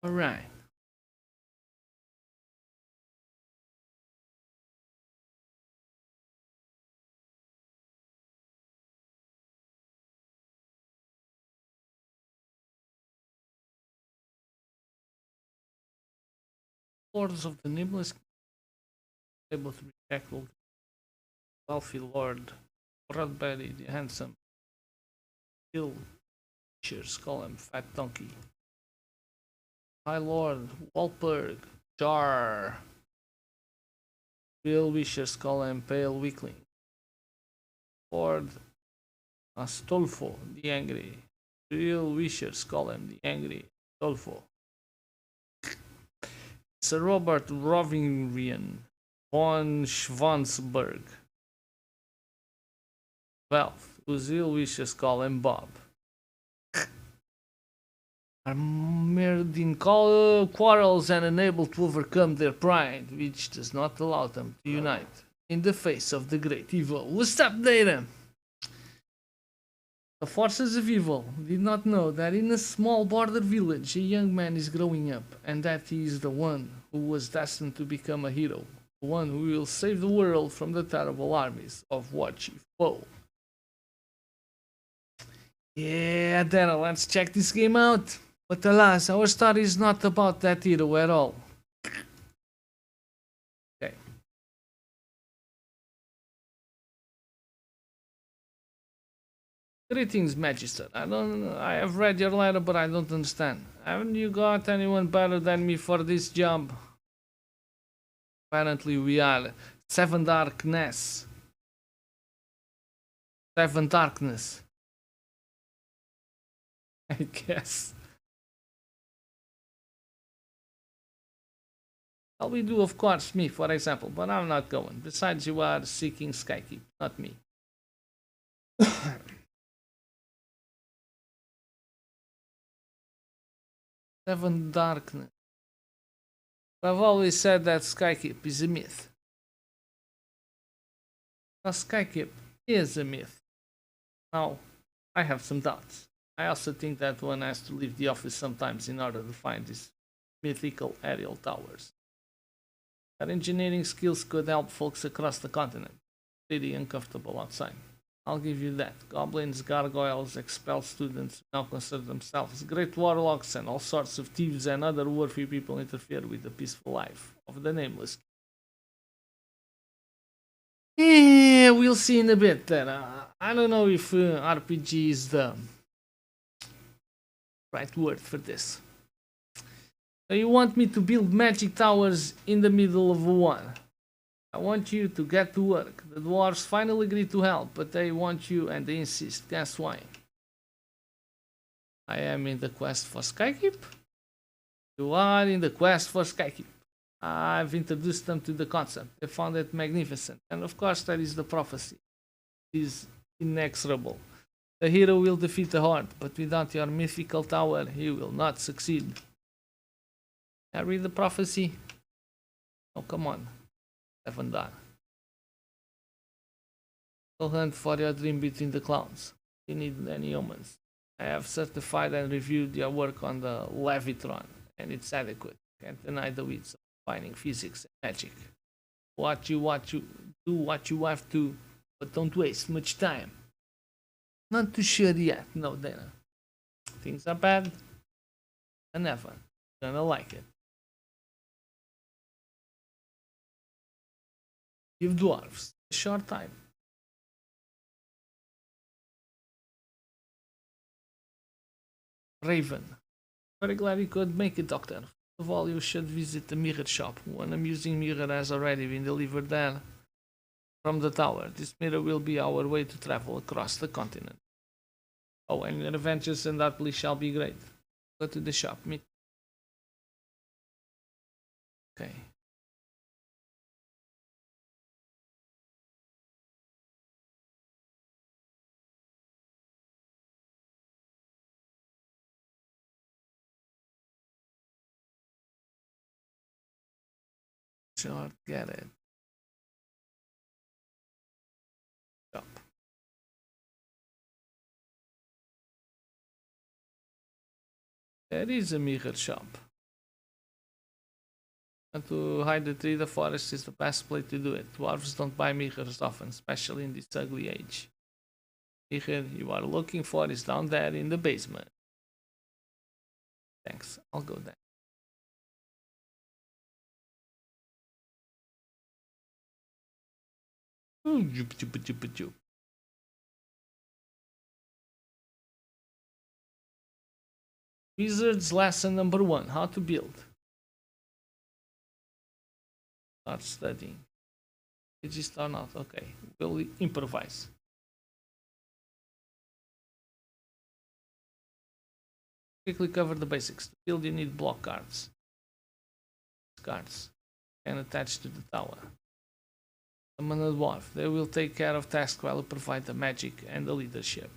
Alright. Lords of the Nameless able to be tackled. Wealthy Lord. Rodberry the Handsome. Hill Cheers, call him Fat Donkey. High Lord Walberg. Jar. Real Wishers, call him Pale Weakling. Lord Astolfo the Angry. Real Wishers, call him the Angry Astolfo. Sir Robert Rovingrian von Schwansberg. Wealth, whose ill wishes call him Bob. Are mirrored in quarrels and unable to overcome their pride, which does not allow them to unite in the face of the great evil. What's up, Data? The forces of evil did not know that in a small border village a young man is growing up, and that he is the one who was destined to become a hero, the one who will save the world from the terrible armies of War Chief Poe. Yeah, Dana, let's check this game out. But alas, our story is not about that hero at all. Okay. Greetings, Magister. I have read your letter, but I don't understand. Haven't you got anyone better than me for this job? Apparently we are. Seven Darkness. Seven Darkness. I guess. Well, we do, of course, me, for example, but I'm not going. Besides, you are seeking Skykeep, not me. Seven Darkness. I've always said that Skykeep is a myth. Well, Skykeep is a myth. Now, I have some doubts. I also think that one has to leave the office sometimes in order to find these mythical aerial towers. Our engineering skills could help folks across the continent. Pretty uncomfortable outside. I'll give you that. Goblins, gargoyles, expelled students now consider themselves great warlocks, and all sorts of thieves and other worthy people interfere with the peaceful life of the Nameless. Yeah, we'll see in a bit then. I don't know if RPG is the right word for this. So you want me to build magic towers in the middle of a war? I want you to get to work. The dwarves finally agree to help, but they want you and they insist. Guess why? I am in the quest for Skykeep. You are in the quest for Skykeep. I've introduced them to the concept. They found it magnificent. And of course, that is the prophecy. It is inexorable. The hero will defeat the Horde, but without your mythical tower, he will not succeed. I read the prophecy. Oh, come on. Haven't done. Go hunt for your dream between the clouds. You need any omens. I have certified and reviewed your work on the Levitron, and it's adequate. Can't deny the wits of finding physics and magic. Do what you have to, but don't waste much time. Not too sure yet, no, Dana. Things are bad, and never gonna like it. Give dwarves a short time. Raven. Very glad you could make it, Doctor. First of all, you should visit the mirror shop. One amusing mirror has already been delivered there from the tower. This mirror will be our way to travel across the continent. Oh, and your adventures undoubtedly shall be great. Go to the shop. Meet. Okay. Sure, get it. Shop. There is a mirror shop. And to hide the tree, the forest is the best place to do it. Dwarves don't buy mirrors often, especially in this ugly age. Mirror you are looking for is down there in the basement. Thanks, I'll go there. Wizards lesson number 1: how to build. Start studying. Register or not? Okay, we'll improvise. Quickly cover the basics. To build, you need block cards. Cards can attach to the tower. Summon a dwarf. They will take care of tasks while you provide the magic and the leadership.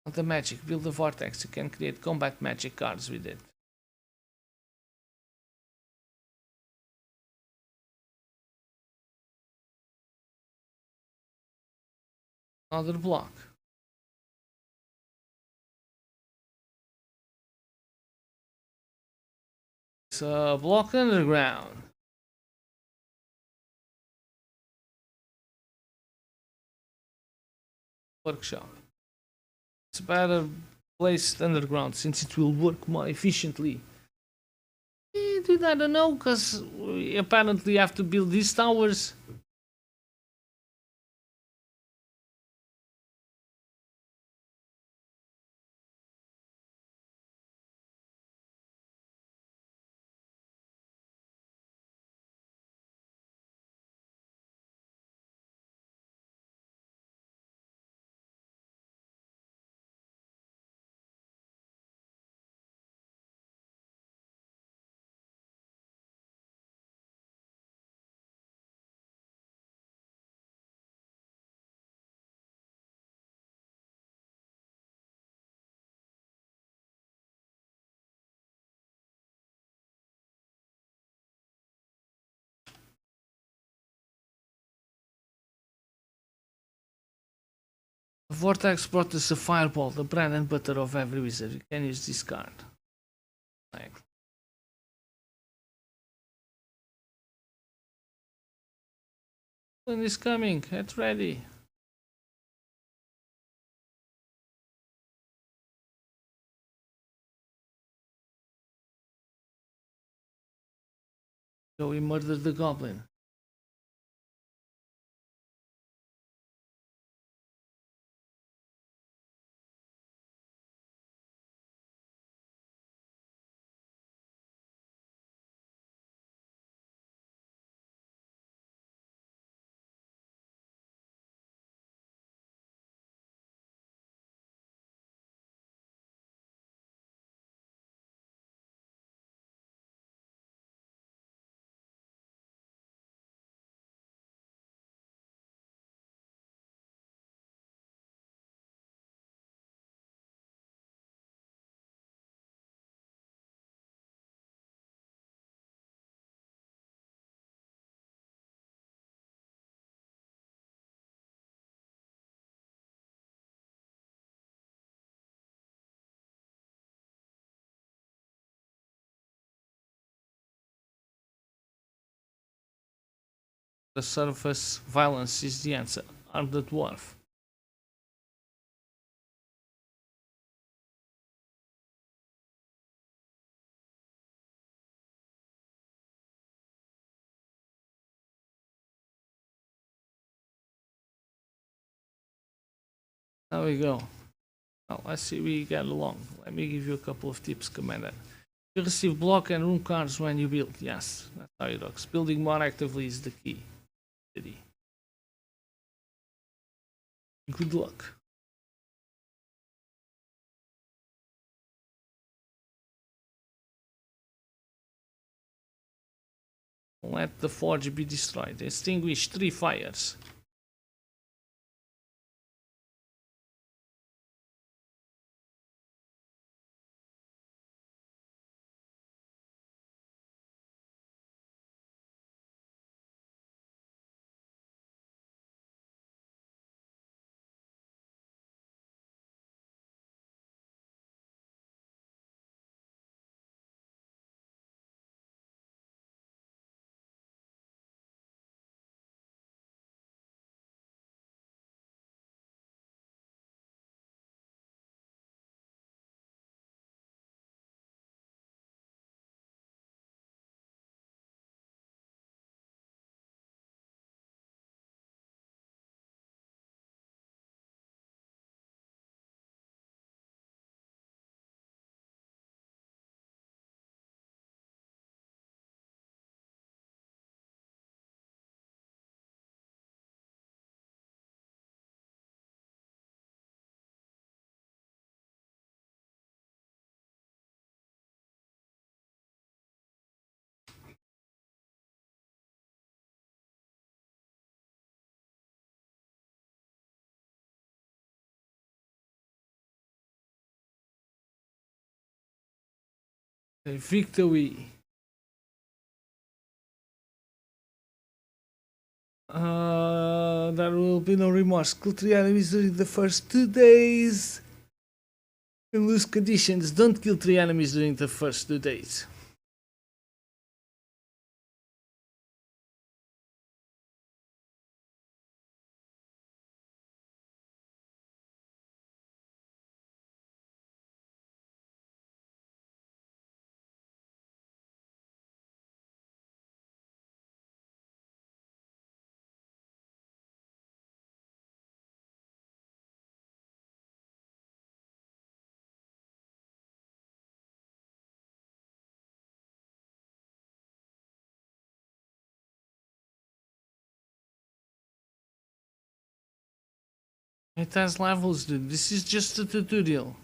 The magic. Build a vortex. You can create combat magic cards with it. Another block. It's a block underground. Workshop. It's better placed underground since it will work more efficiently. Dude, I don't know, because we apparently have to build these towers. The vortex brought us a fireball, the bread and butter of every wizard. You can use this card. Like, when is coming? Get ready. So we murdered the goblin. The surface violence is the answer. Arm the dwarf. There we go. Well, let's see we get along. Let me give you a couple of tips, Commander. You receive block and room cards when you build. Yes, that's how it works. Building more actively is the key. Good luck. Let the forge be destroyed. Extinguish 3 fires. Okay, victory. There will be no remorse. Kill 3 enemies during the first 2 days. In loose conditions, don't kill 3 enemies during the first 2 days. It has levels, dude. This is just a tutorial.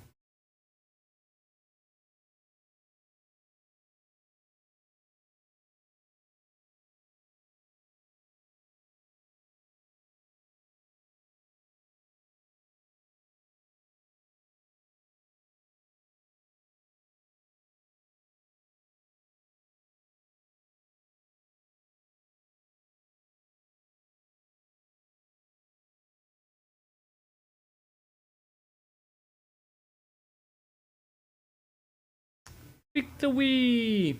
Victory!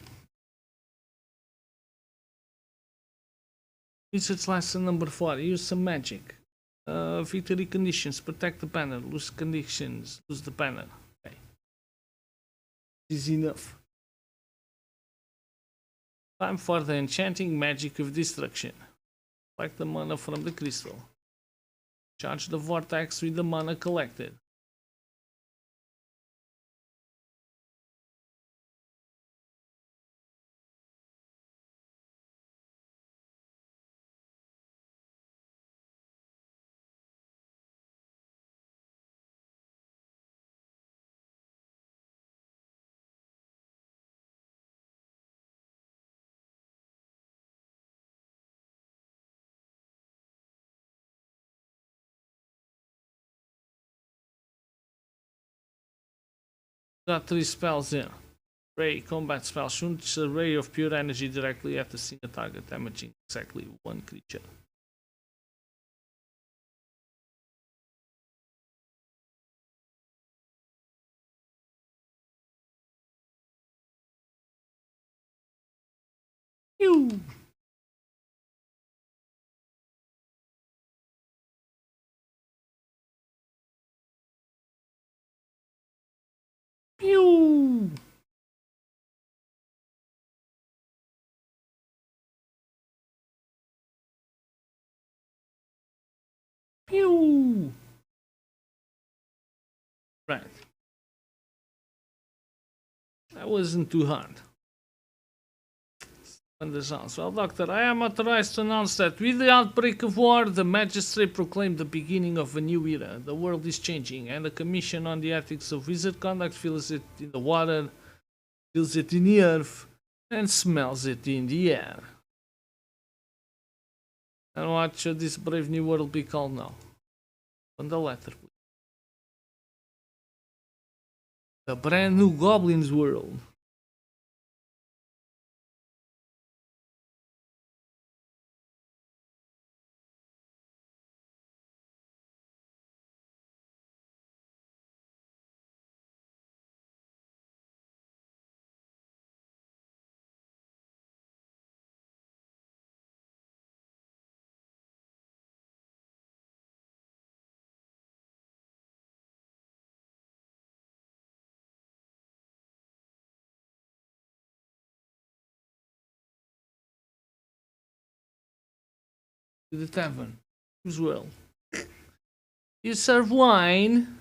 Research lesson number 4. Use some magic. Victory conditions. Protect the banner. Lose conditions. Lose the banner. Okay. This is enough. Time for the enchanting magic of destruction. Collect the mana from the crystal. Charge the vortex with the mana collected. Got 3 spells in. Ray combat spell shoots a ray of pure energy directly at the single target, damaging exactly 1 creature. Pew! Pew! Pew! Right. That wasn't too hard. Well, Doctor, I am authorized to announce that with the outbreak of war, the Magistrate proclaimed the beginning of a new era. The world is changing, and the Commission on the Ethics of Wizard Conduct feels it in the water, feels it in the earth, and smells it in the air. And what should this brave new world be called now? On the letter, please. The brand new Goblins world. To the tavern as well. You serve wine?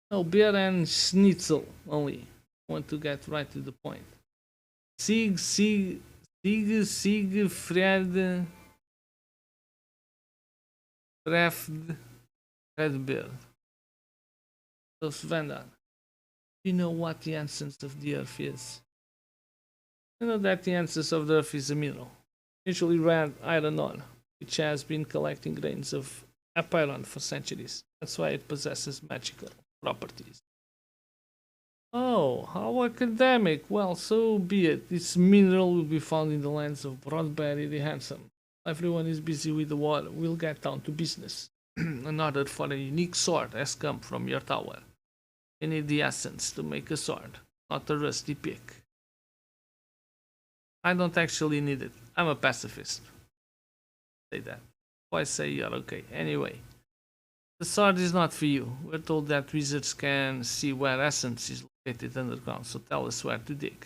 No, beer and schnitzel only. I want to get right to the point. Siegfried Redbeard. So Svendar, you know what the essence of the earth is? You know that the essence of the earth is a mineral, usually red iron ore, which has been collecting grains of apyron for centuries. That's why it possesses magical properties. Oh, how academic. Well, so be it. This mineral will be found in the lands of Broadberry the Handsome. Everyone is busy with the water. We'll get down to business. An order for a unique sword has come from your tower. You need the essence to make a sword, not a rusty pick. I don't actually need it. I'm a pacifist. Say that. Why say you're okay? Anyway, the sword is not for you. We're told that wizards can see where essence is located underground, so tell us where to dig.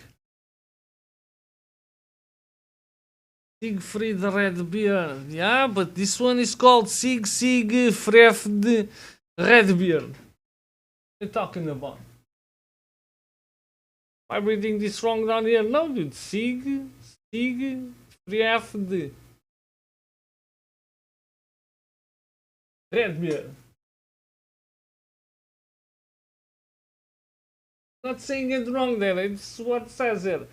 Siegfried Redbeard. Yeah, but this one is called Siegfried Redbeard. What are you talking about? Am I reading this wrong down here? No, dude. Siegfried Redbeard. Not saying it wrong there. It's what it says here.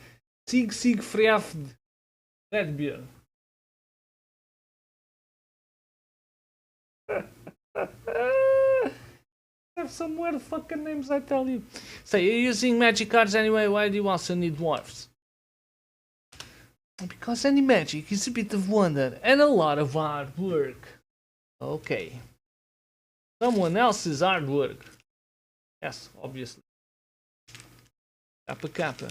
Siegfried Redbeard. Have some weird fucking names, I tell you. So you're using magic cards anyway. Why do you also need dwarfs? Because any magic is a bit of wonder and a lot of hard work. Okay. Someone else's hard work. Yes, obviously. Kappa Kappa.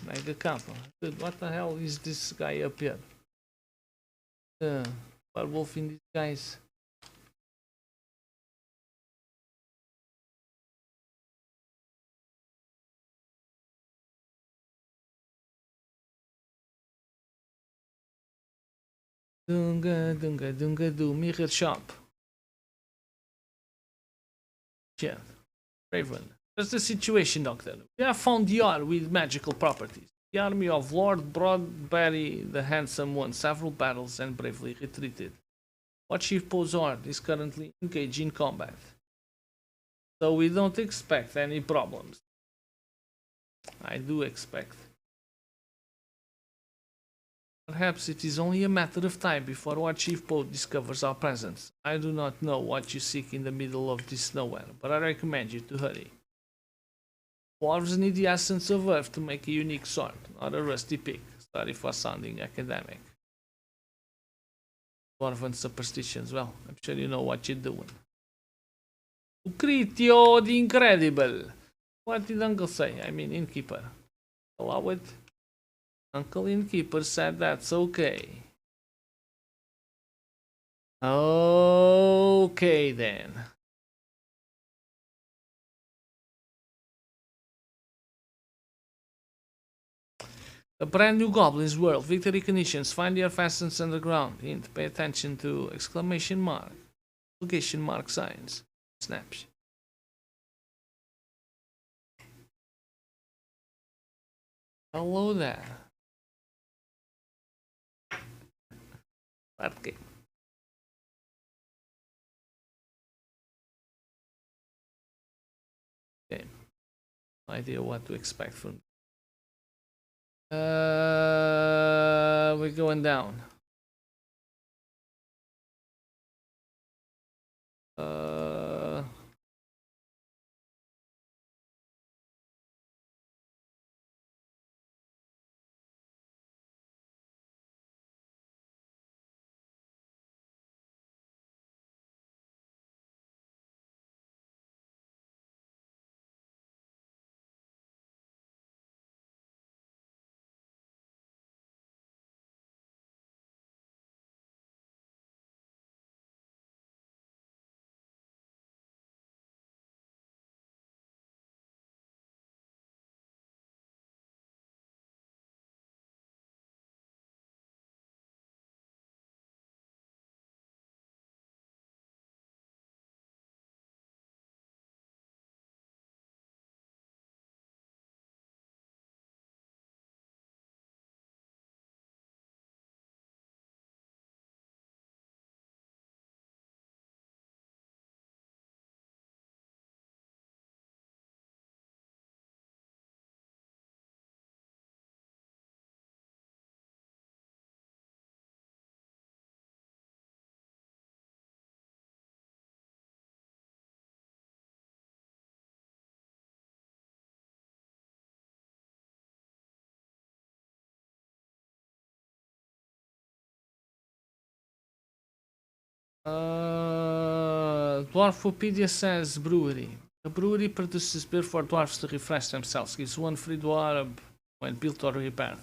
Mega Kappa. Dude, what the hell is this guy up here? Werewolf in disguise. Dunga dunga dunga do mirror shop. Yeah. Raven. What's the situation, Doctor? We have found the ore with magical properties. The army of Lord Broadberry the Handsome won several battles and bravely retreated. What Chief Pozard is currently engaged in combat. So we don't expect any problems. I do expect. Perhaps it is only a matter of time before our Chief Poe discovers our presence. I do not know what you seek in the middle of this nowhere, but I recommend you to hurry. Dwarves need the essence of earth to make a unique sword, not a rusty pick. Sorry for sounding academic. Dwarven superstitions, well, I'm sure you know what you're doing. Lucretio the Incredible! What did Uncle say? I mean, Innkeeper. Allow it. Uncle Innkeeper said that's okay. Okay then. A brand new Goblin's World. Victory conditions. Find your fastness underground. Hint. Pay attention to exclamation mark. Location mark signs. Snaps. Hello there. Okay. Okay. No idea what to expect from. We're going down. Dwarfopedia says brewery. The brewery produces beer for dwarves to refresh themselves. Gives one free dwarf when built or repaired.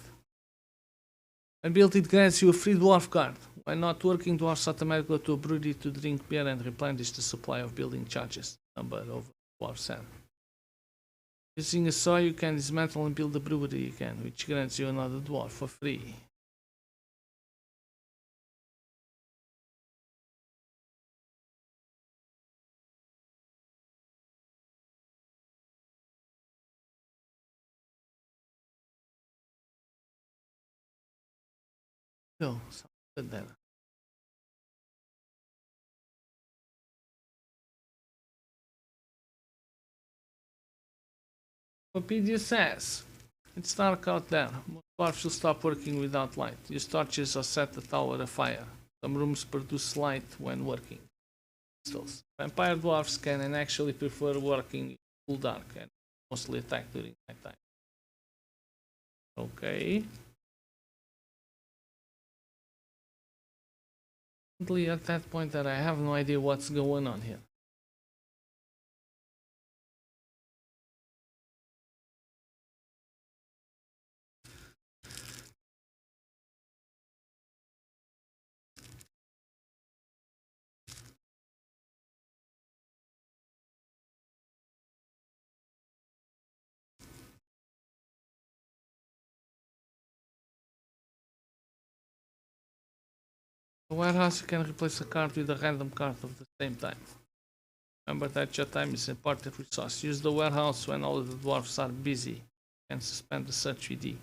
When built, it grants you a free dwarf card. When not working, dwarves automatically go to a brewery to drink beer and replenish the supply of building charges. Number of dwarf said. Using a saw, you can dismantle and build a brewery again, which grants you another dwarf for free. Go, sounds good then. Wikipedia says, it's dark out there. Most dwarves will stop working without light. Use torches or set the tower afire. Some rooms produce light when working. Crystals. Vampire dwarves can actually prefer working in full dark and mostly attack during nighttime. Okay. At that point that I have no idea what's going on here. The warehouse you can replace a card with a random card at the same time. Remember that your time is an important resource. Use the warehouse when all the dwarves are busy and suspend the search VD.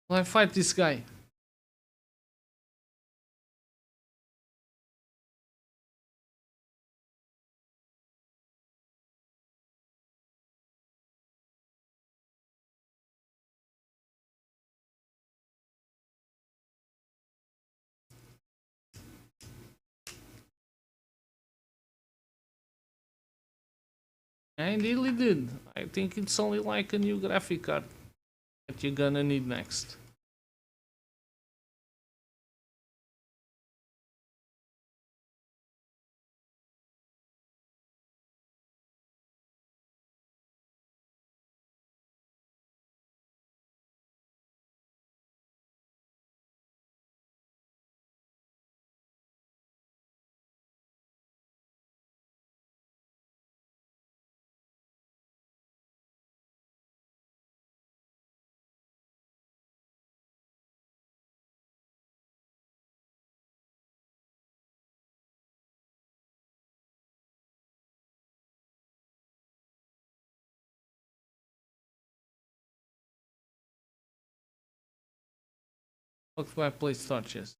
Will I fight this guy? I really did. I think it's only like a new graphic card that you're gonna need next. Look where I place torches.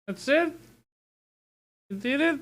That's it? You did it?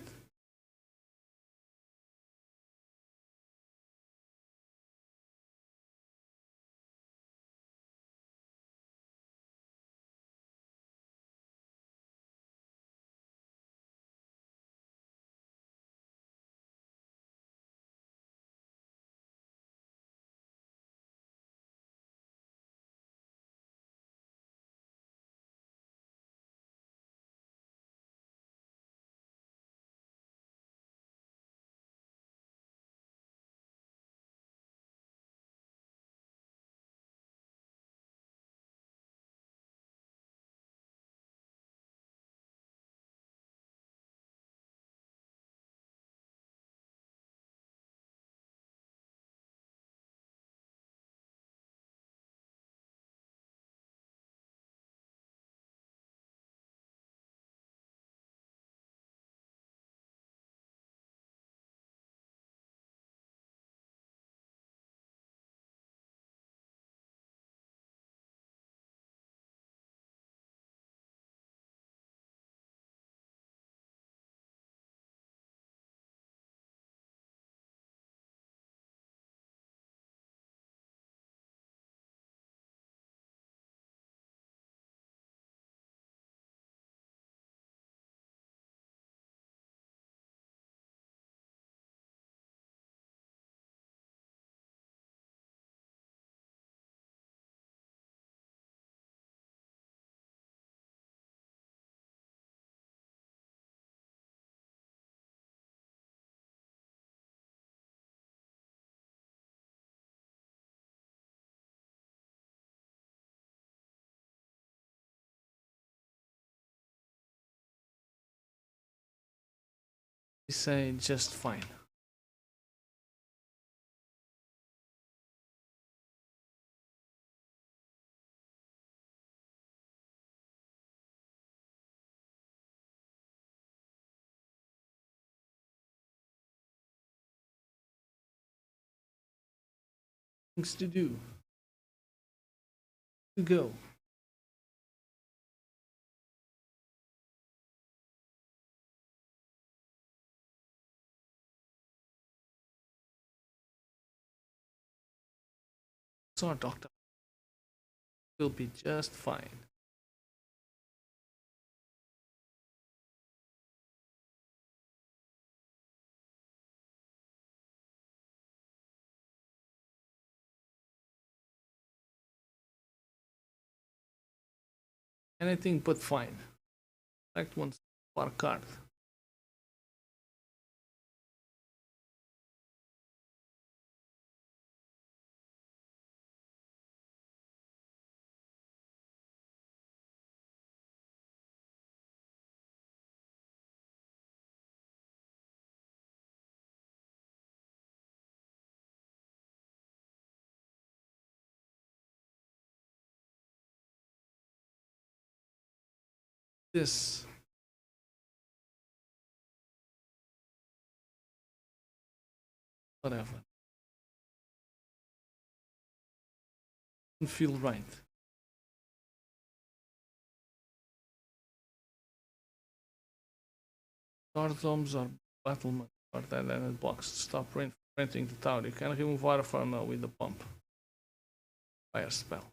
We say just fine. Things to do. To go. So, doctor will be just fine. Anything but fine. Select one spark card. This. Whatever. Doesn't feel right. Stardoms or battlement or that ended box. Stop renting the tower. You can remove water from with the pump. Fire spell.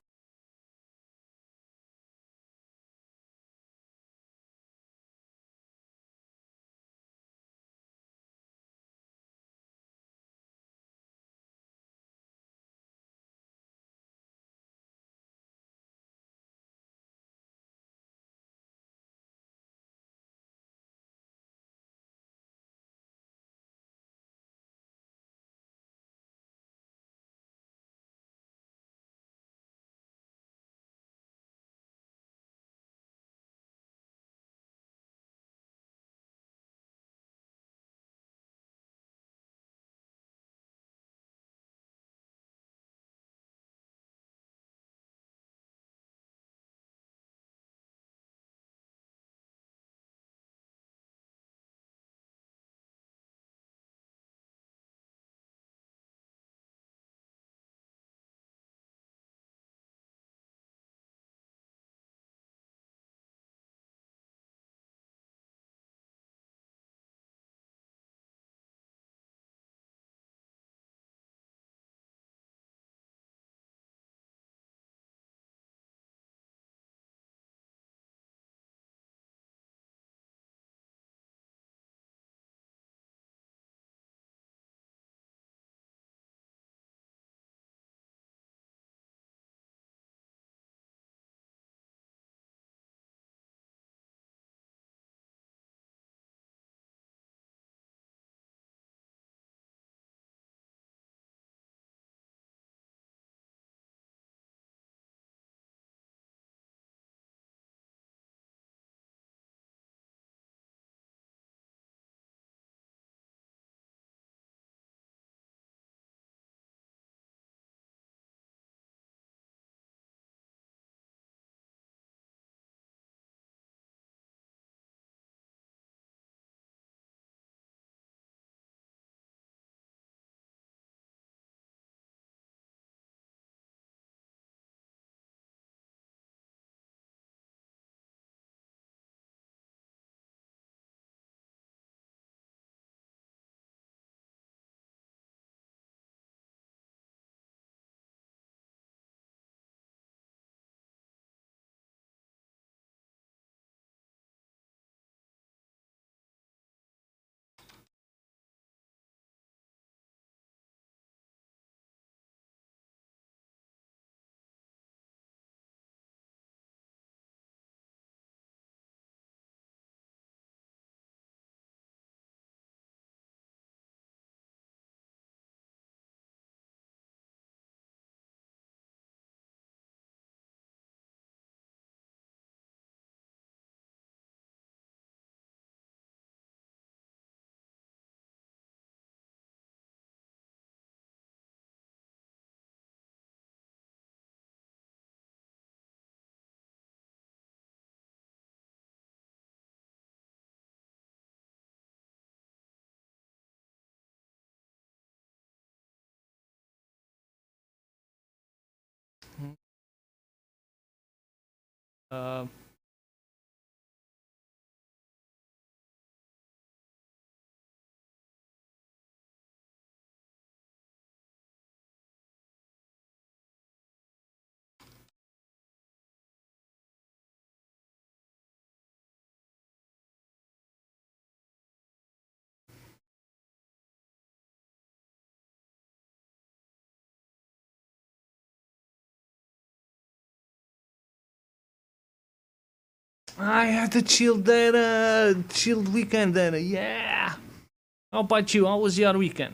Uh, I had a chilled weekend then. Yeah. How about you? How was your weekend?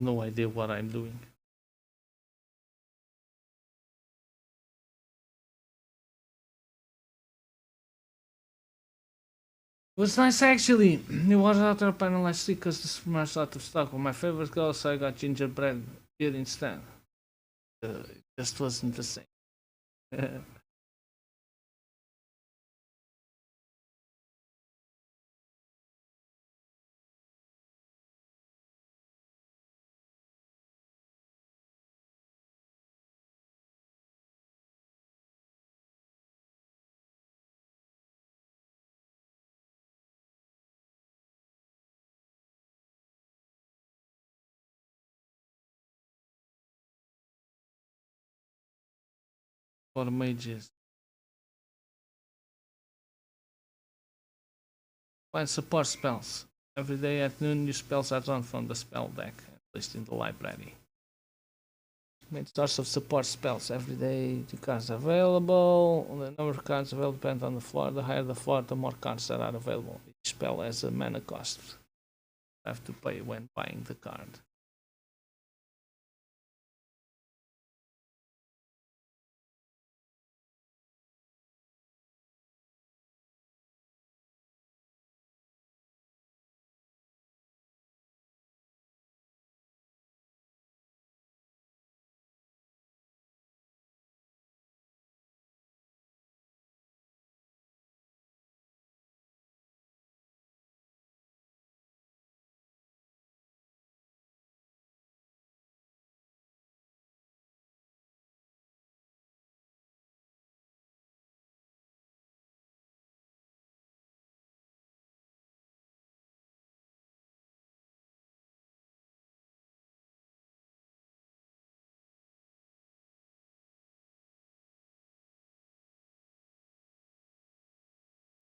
No idea what I'm doing. It was nice actually. It was out of panel last week because the supermarket's out of stock. But my favorite girl, so I got gingerbread beer instead. It just wasn't the same. For mages. Find support spells. Every day at noon, new spells are drawn from the spell deck and placed in the library. Main source of support spells. Every day, two cards available. The number of cards available depends on the floor. The higher the floor, the more cards that are available. Each spell has a mana cost. You have to pay when buying the card.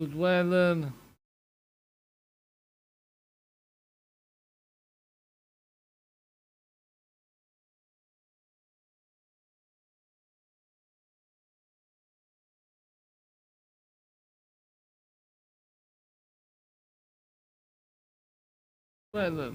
Good weather. weather.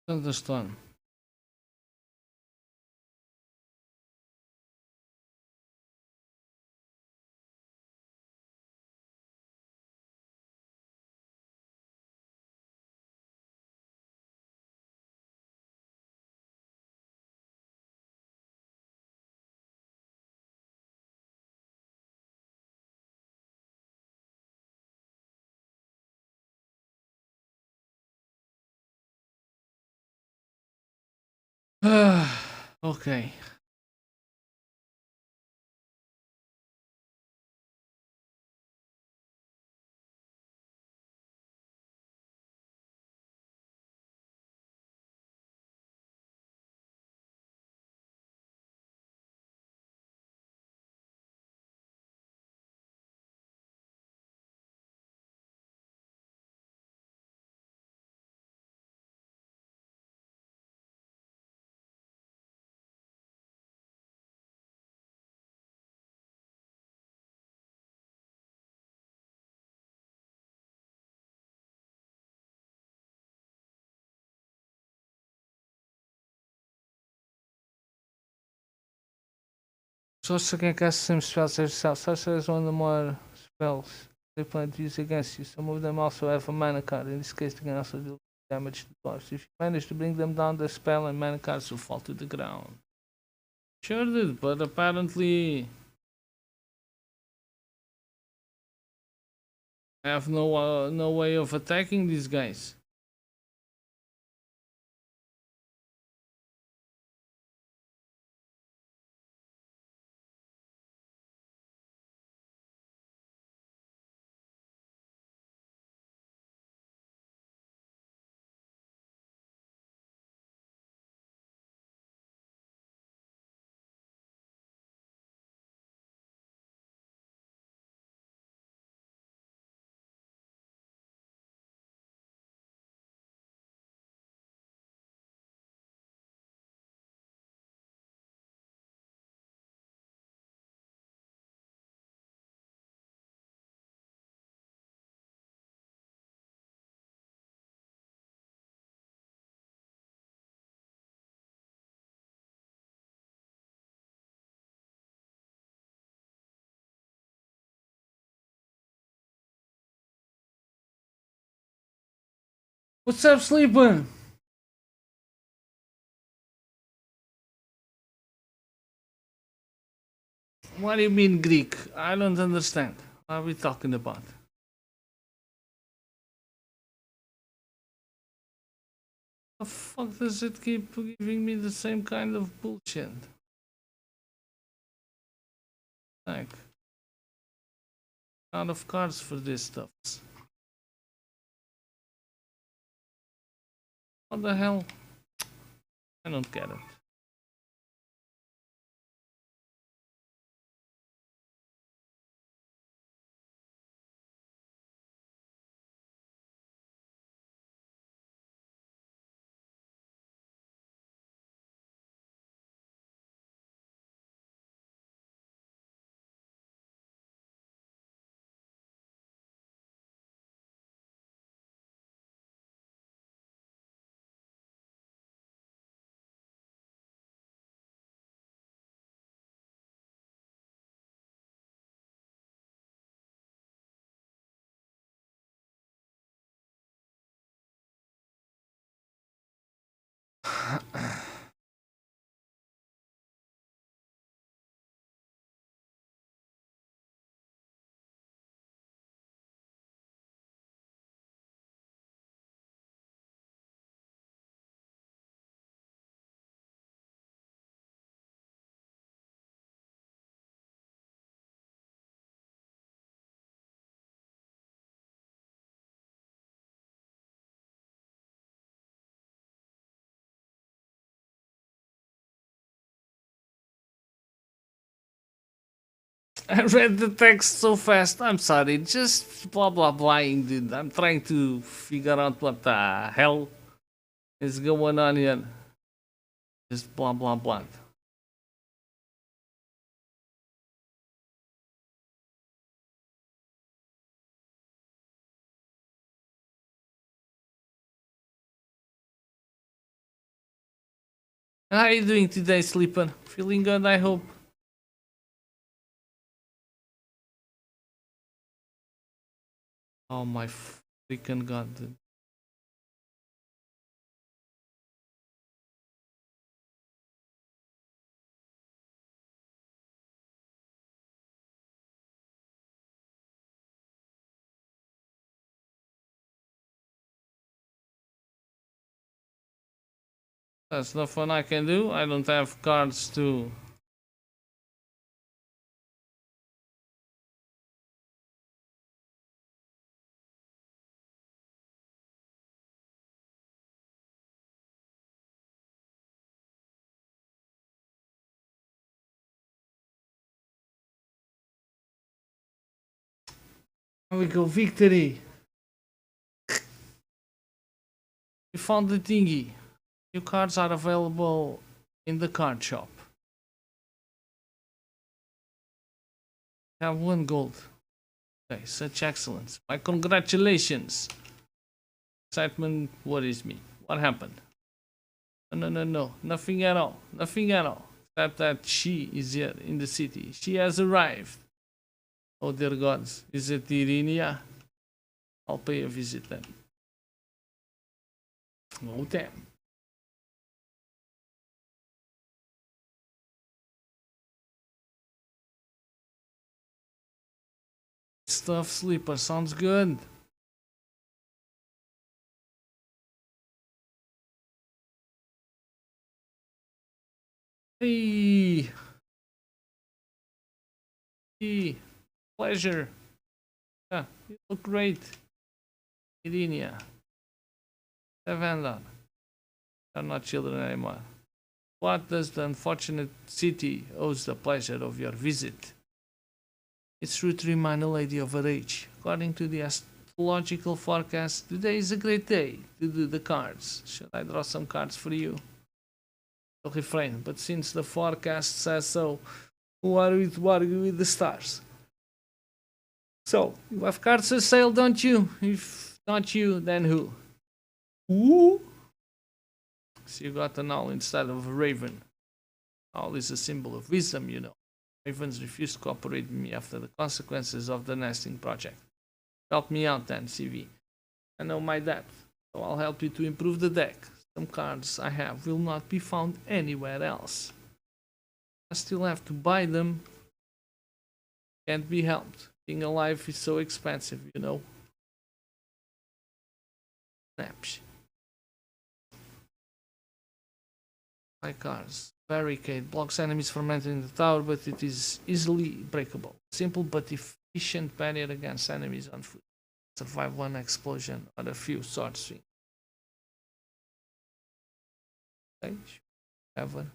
Thunderstorm. Okay. Sorcerer can cast same spells as yourself. Sorcerer is one of the more spells they plan to use against you. Some of them also have a mana card. In this case, they can also deal damage to dwarves. If you manage to bring them down, the spell and mana cards will fall to the ground. Sure did, but apparently I have no way of attacking these guys. What's up, sleeping? What do you mean Greek? I don't understand. What are we talking about? The fuck does it keep giving me the same kind of bullshit? Like, out of cards for this stuff. What the hell? I don't get it. I read the text so fast. I'm sorry. Just blah blah blah, dude. I'm trying to figure out what the hell is going on here. Just blah blah blah. How are you doing today, sleeper? Feeling good, I hope. Oh my freaking god, dude. That's nothing I can do. I don't have cards to. Here we go, victory. We found the thingy. New cards are available in the card shop. Have 1 gold. Okay, such excellence. My congratulations. Excitement worries me. What happened? No. Nothing at all. Nothing at all. Except that she is here in the city. She has arrived. Oh dear gods. Is it Irinia? I'll pay a visit then. Oh damn. Stuff sleeper sounds good. Hey. Pleasure. Yeah, you look great. Irinia. Evander. They're not children anymore. What does the unfortunate city owes the pleasure of your visit? It's true to remind a lady of her age. According to the astrological forecast, today is a great day to do the cards. Should I draw some cards for you? I'll refrain, but since the forecast says so, who are we to argue with the stars? So, you have cards for sale, don't you? If not you, then who? Who? So you got an owl instead of a raven. Owl is a symbol of wisdom, you know. Ravens refused to cooperate with me after the consequences of the nesting project. Help me out then, CV. I know my dad. So I'll help you to improve the deck. Some cards I have will not be found anywhere else. I still have to buy them. Can't be helped. Being alive is so expensive, you know. Snaps. My cards. Barricade blocks enemies from entering the tower, but it is easily breakable. Simple but efficient barrier against enemies on foot. Survive one explosion or a few sword swings. Okay, ever.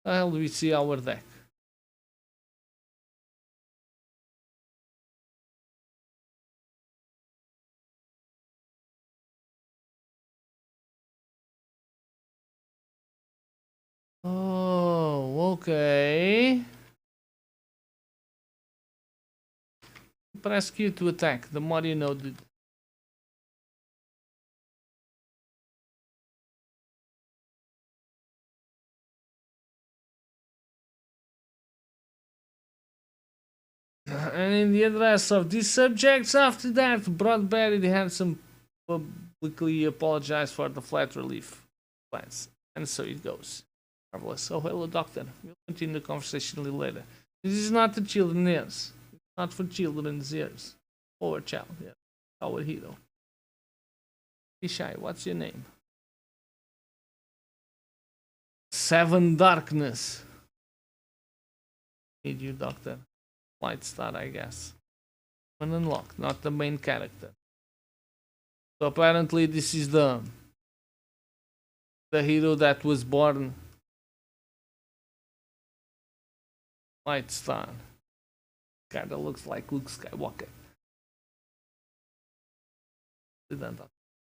How do we see our deck? Oh, okay. Press Q to attack. The more you know. And in the address of these subjects, after that, Broadberry the Handsome publicly apologized for the flat relief plans. And so it goes. Marvelous. Oh, hello, Doctor. We'll continue the conversation a little later. This is not the children's ears. It's not for children's ears. Our child, yeah. Our hero. Ishai, what's your name? Seven Darkness. Need you, Doctor. Light Star, I guess. One unlocked, not the main character. So apparently this is the hero that was born Light Star. Kinda looks like Luke Skywalker. This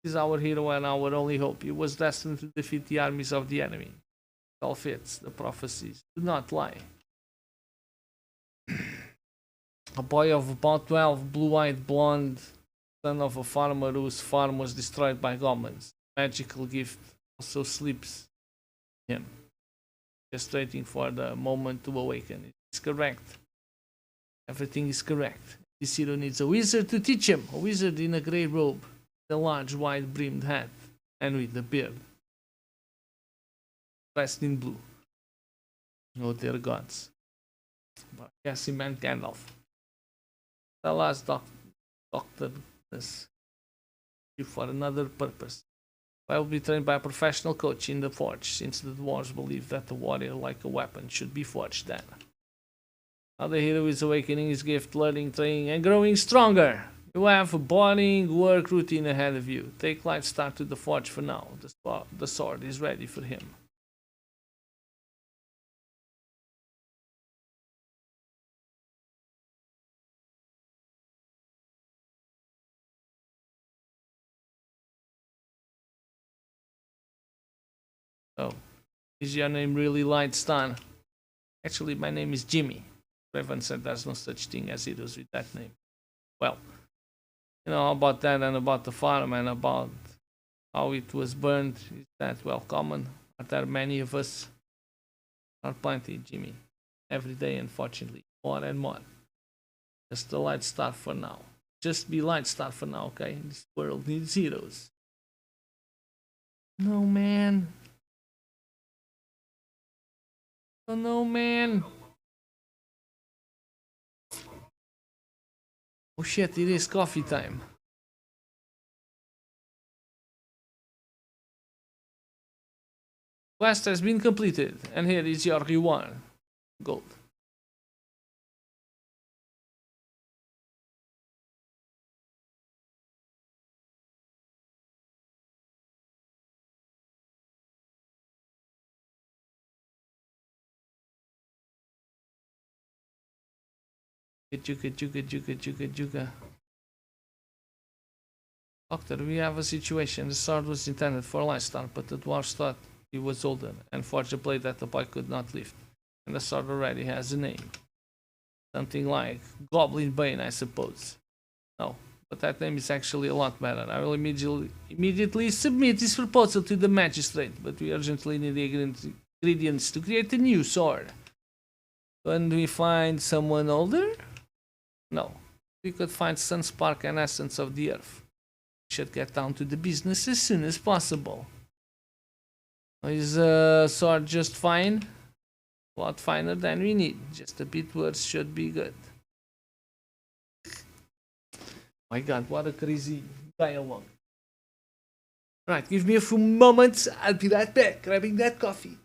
is our hero and our only hope. He was destined to defeat the armies of the enemy. It all fits. The prophecies do not lie. A boy of about 12, blue-eyed, blonde, son of a farmer whose farm was destroyed by goblins. Magical gift also sleeps in him, just waiting for the moment to awaken. It's correct. Everything is correct. This hero needs a wizard to teach him. A wizard in a grey robe, a large, wide-brimmed hat, and with a beard. Dressed in blue. Oh, dear gods. But yes, he meant Gandalf. The last doctor is for another purpose. I will be trained by a professional coach in the forge, since the dwarves believe that a warrior like a weapon should be forged then. Now the hero is awakening his gift, learning, training, and growing stronger. You have a boring work routine ahead of you. Take Light Star to the forge for now. The sword is ready for him. Oh, is your name really Light Star? Actually, my name is Jimmy. Raven said there's no such thing as heroes with that name. Well, you know about that and about the farm and about how it was burned. Is that well common? Are there many of us? Not plenty, Jimmy. Every day, unfortunately. More and more. Just the Light Star for now. Just be Light Star for now, okay? This world needs heroes. No, man. Oh, no, man. Oh shit, it is coffee time. Quest has been completed, and here is your reward. Gold. Juga. Doctor, we have a situation. The sword was intended for Light Star, but the dwarves thought he was older and forged a blade that the boy could not lift. And the sword already has a name. Something like Goblin Bane, I suppose. No, but that name is actually a lot better. I will immediately submit this proposal to the magistrate, but we urgently need the ingredients to create a new sword. When we find someone older? No. We could find sun spark and essence of the earth. We should get down to the business as soon as possible. Is sword just fine? A lot finer than we need. Just a bit worse should be good. My god, what a crazy dialogue. Right, give me a few moments. I'll be right back, grabbing that coffee.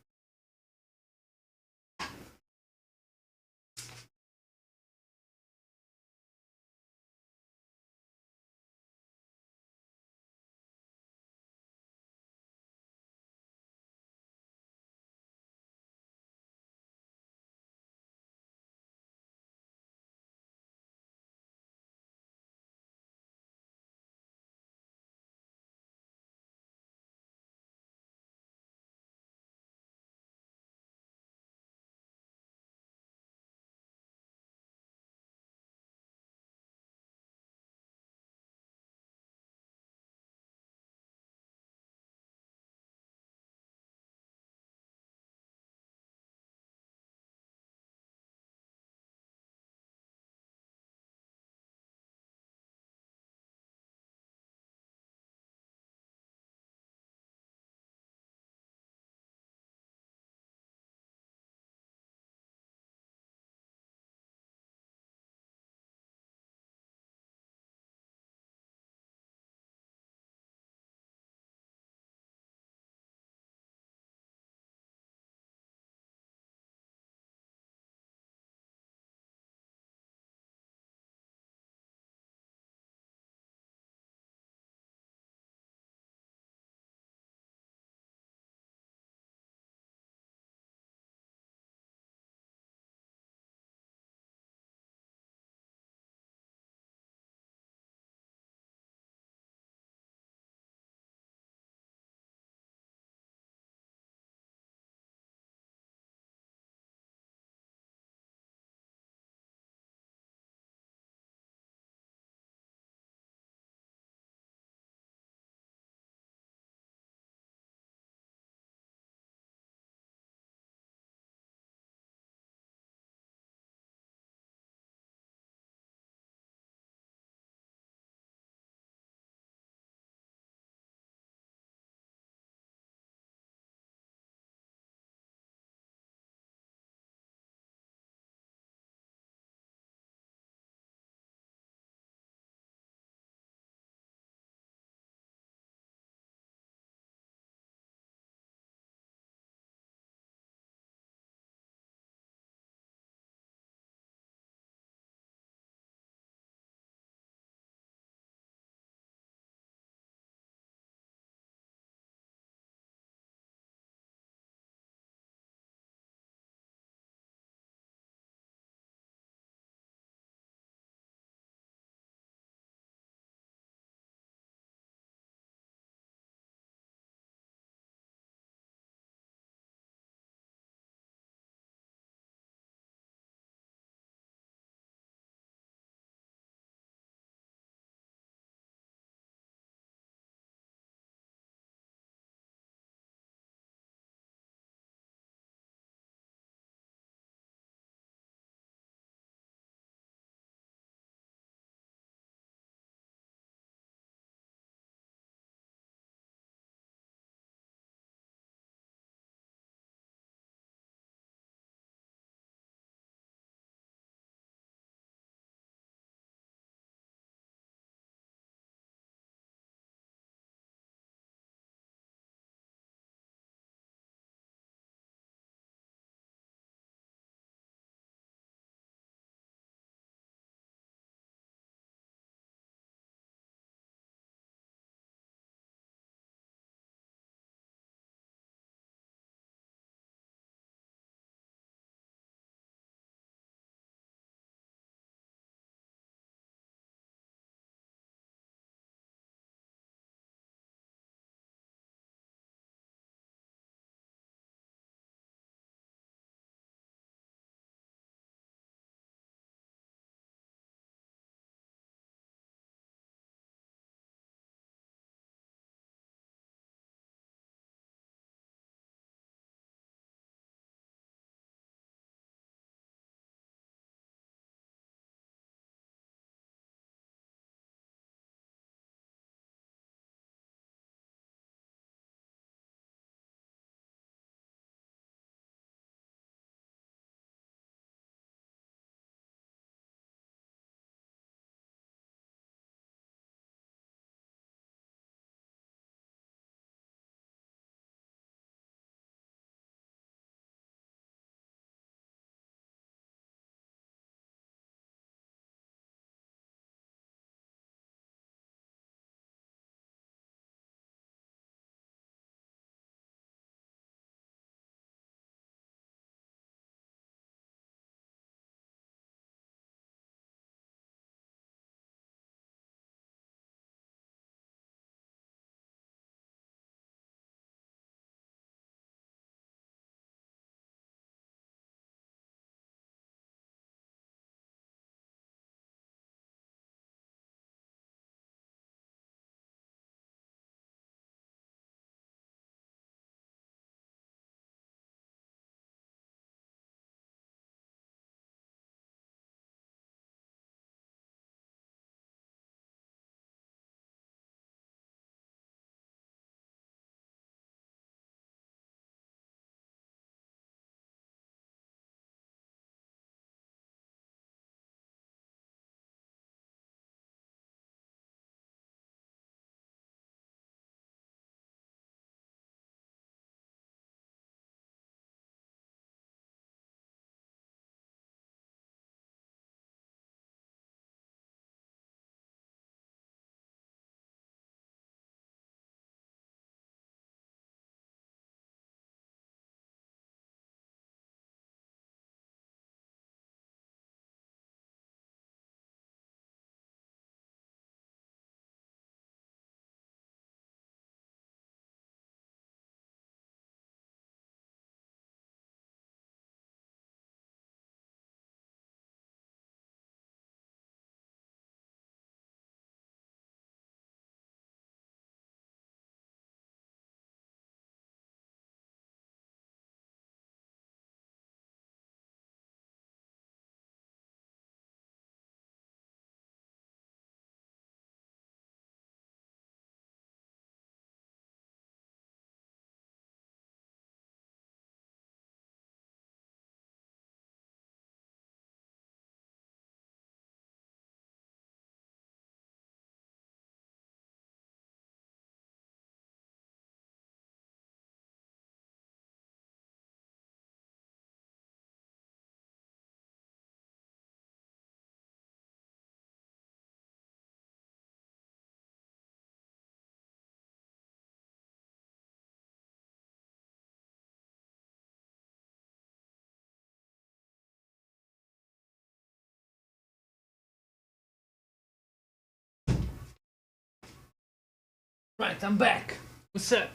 Right, I'm back. What's up?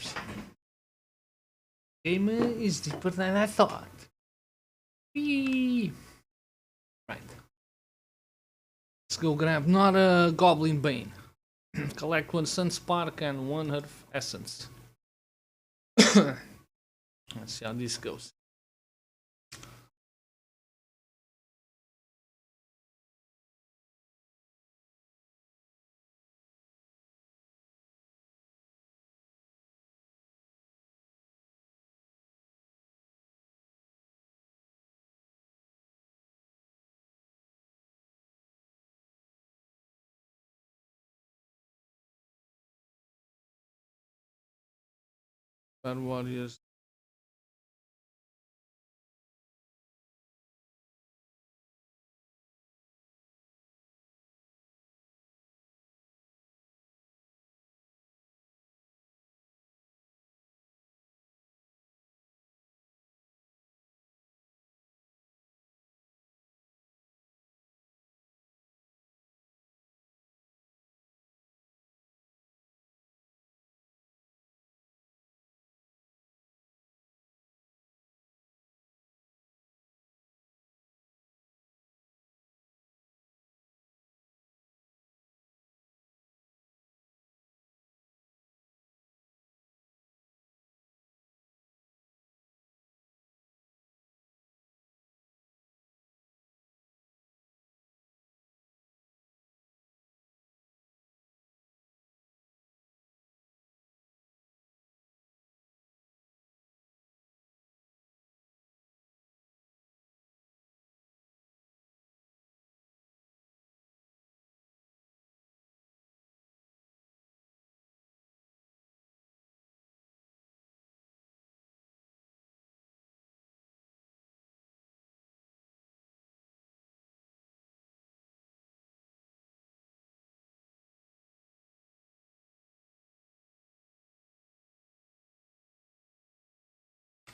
Game is deeper than I thought. Whee! Right. Let's go grab not a Goblin Bane. Collect one Sun Spark and one Earth Essence. Let's see how this goes. Bad Warriors.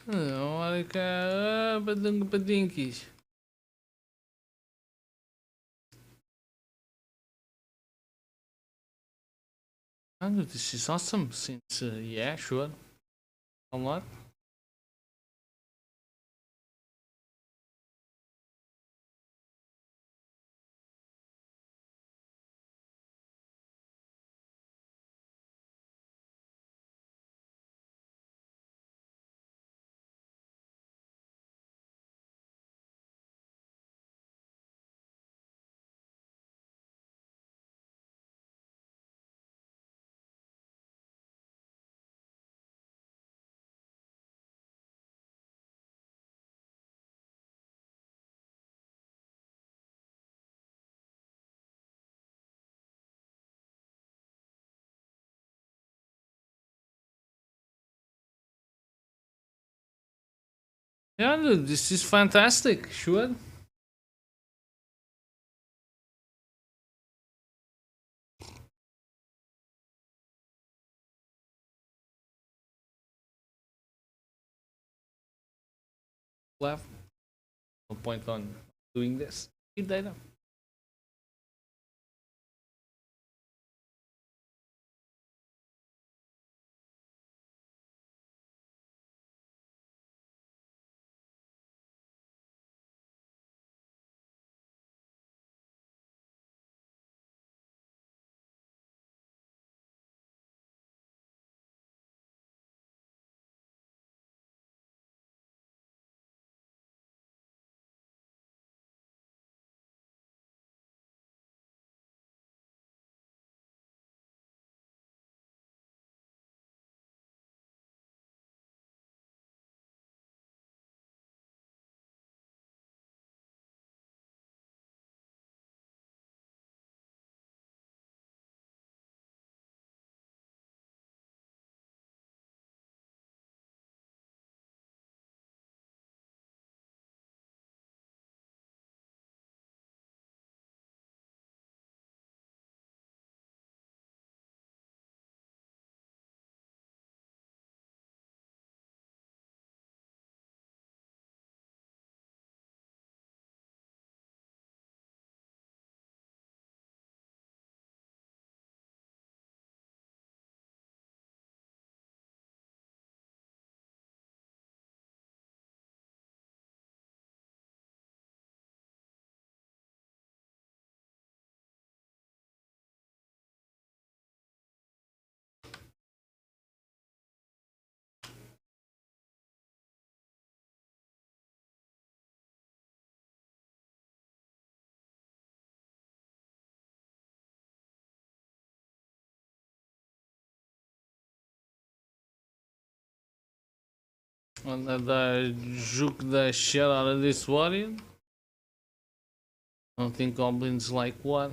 Olha cá, badinkies. Oh, this is awesome. Since yeah, sure. Unlock. Yeah, dude, this is fantastic. Sure. Left. No point on doing this. Keep data. And that I juke the shit out of this warrior. I don't think goblins like what?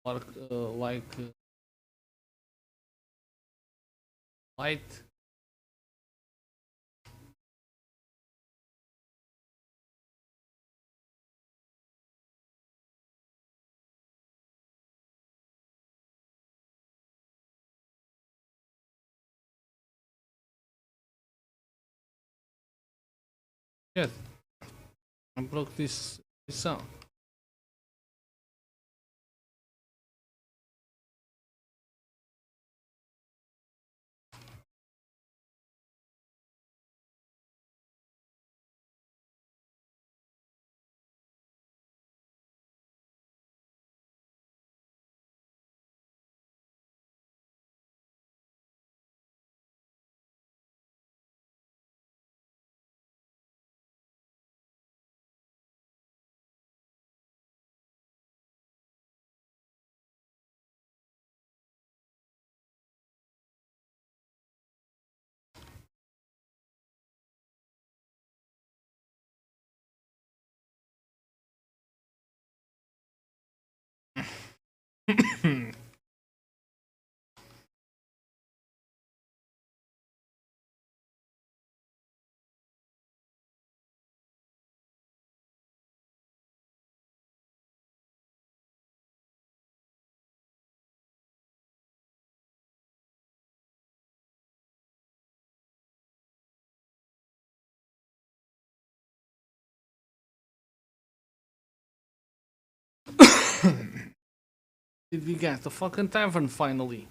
What, like light? Shit, I broke this sound. Did we get the fucking tavern finally?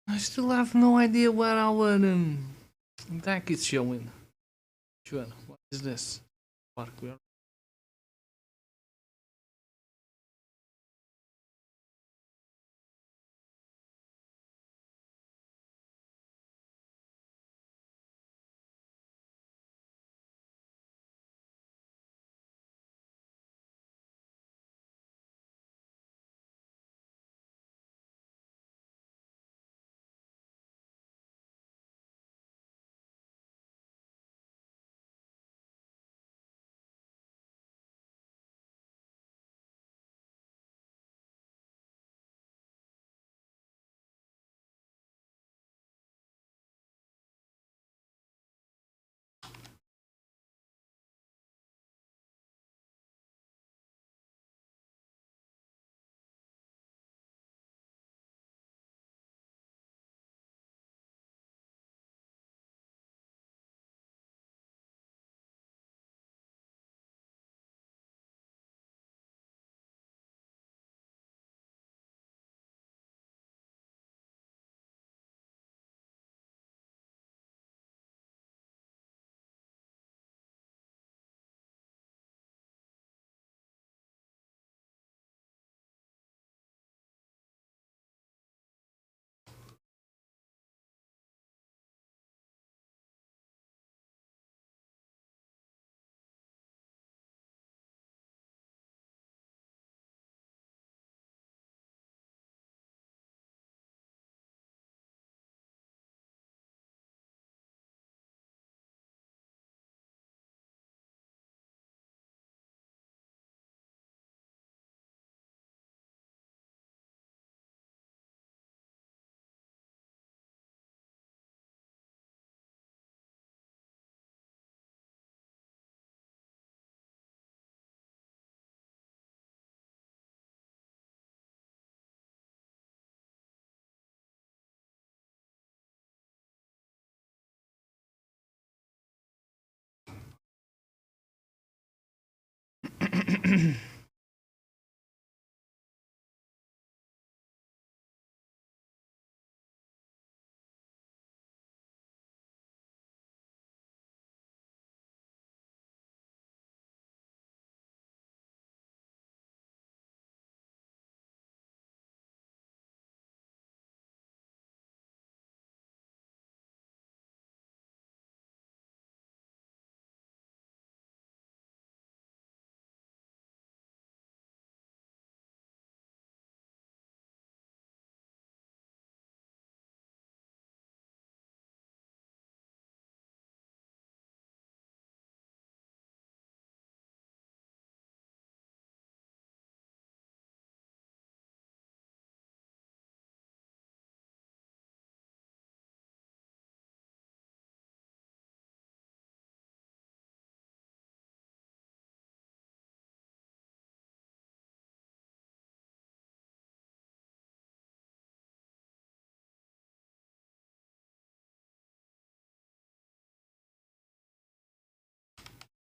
I still have no idea where our deck is showing. Sure, what is this? Parkour.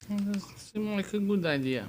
That seems like a good idea.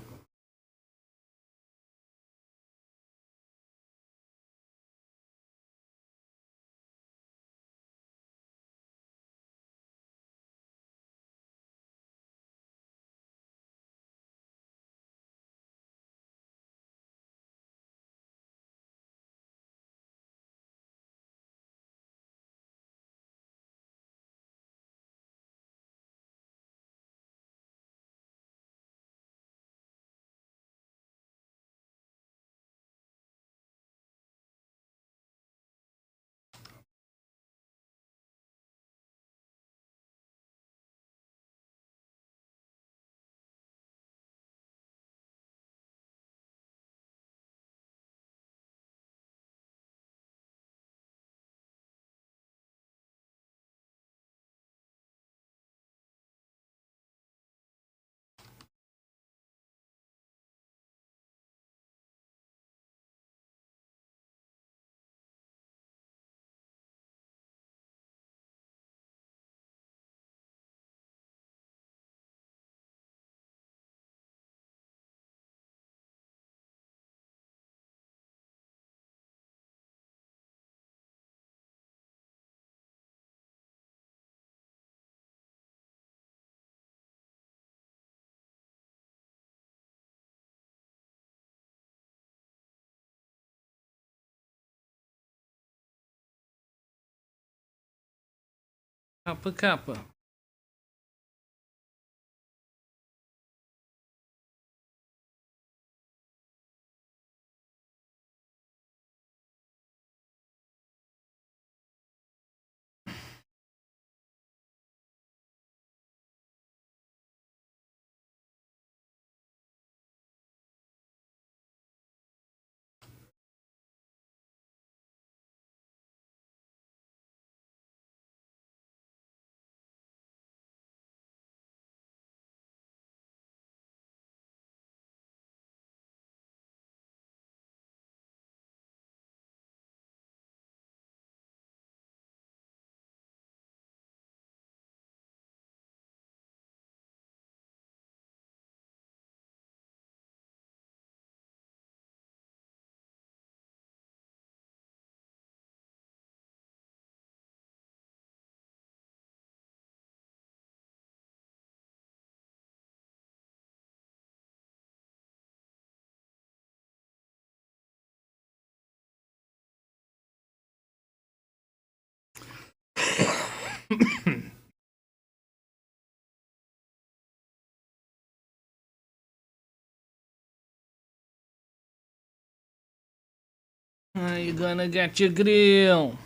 Capa, capa. You're gonna get your grill.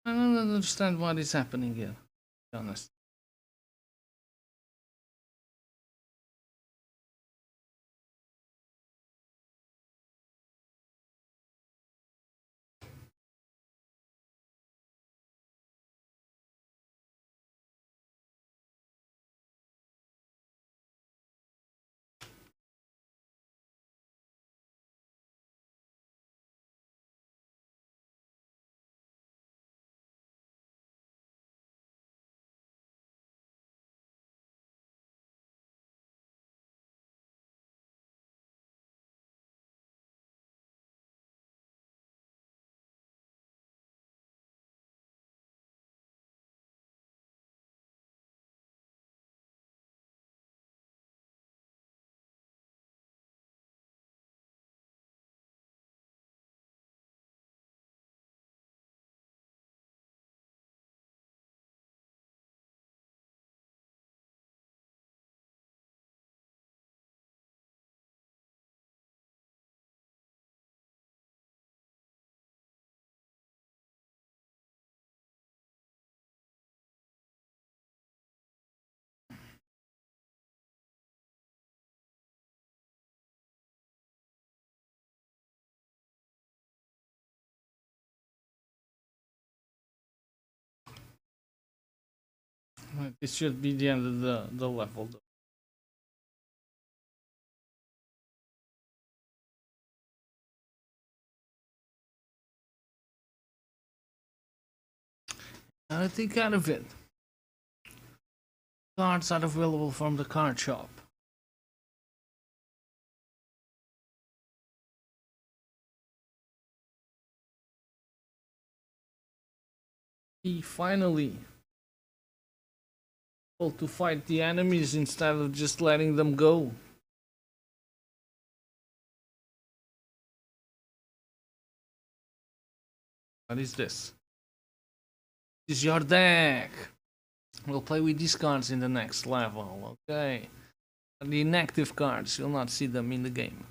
I don't understand what is happening here, to be honest. This should be the end of the level, though. I think out of it. Cards are available from the card shop. He finally able to fight the enemies instead of just letting them go. What is this? This is your deck. We'll play with these cards in the next level, okay? The inactive cards, you'll not see them in the game.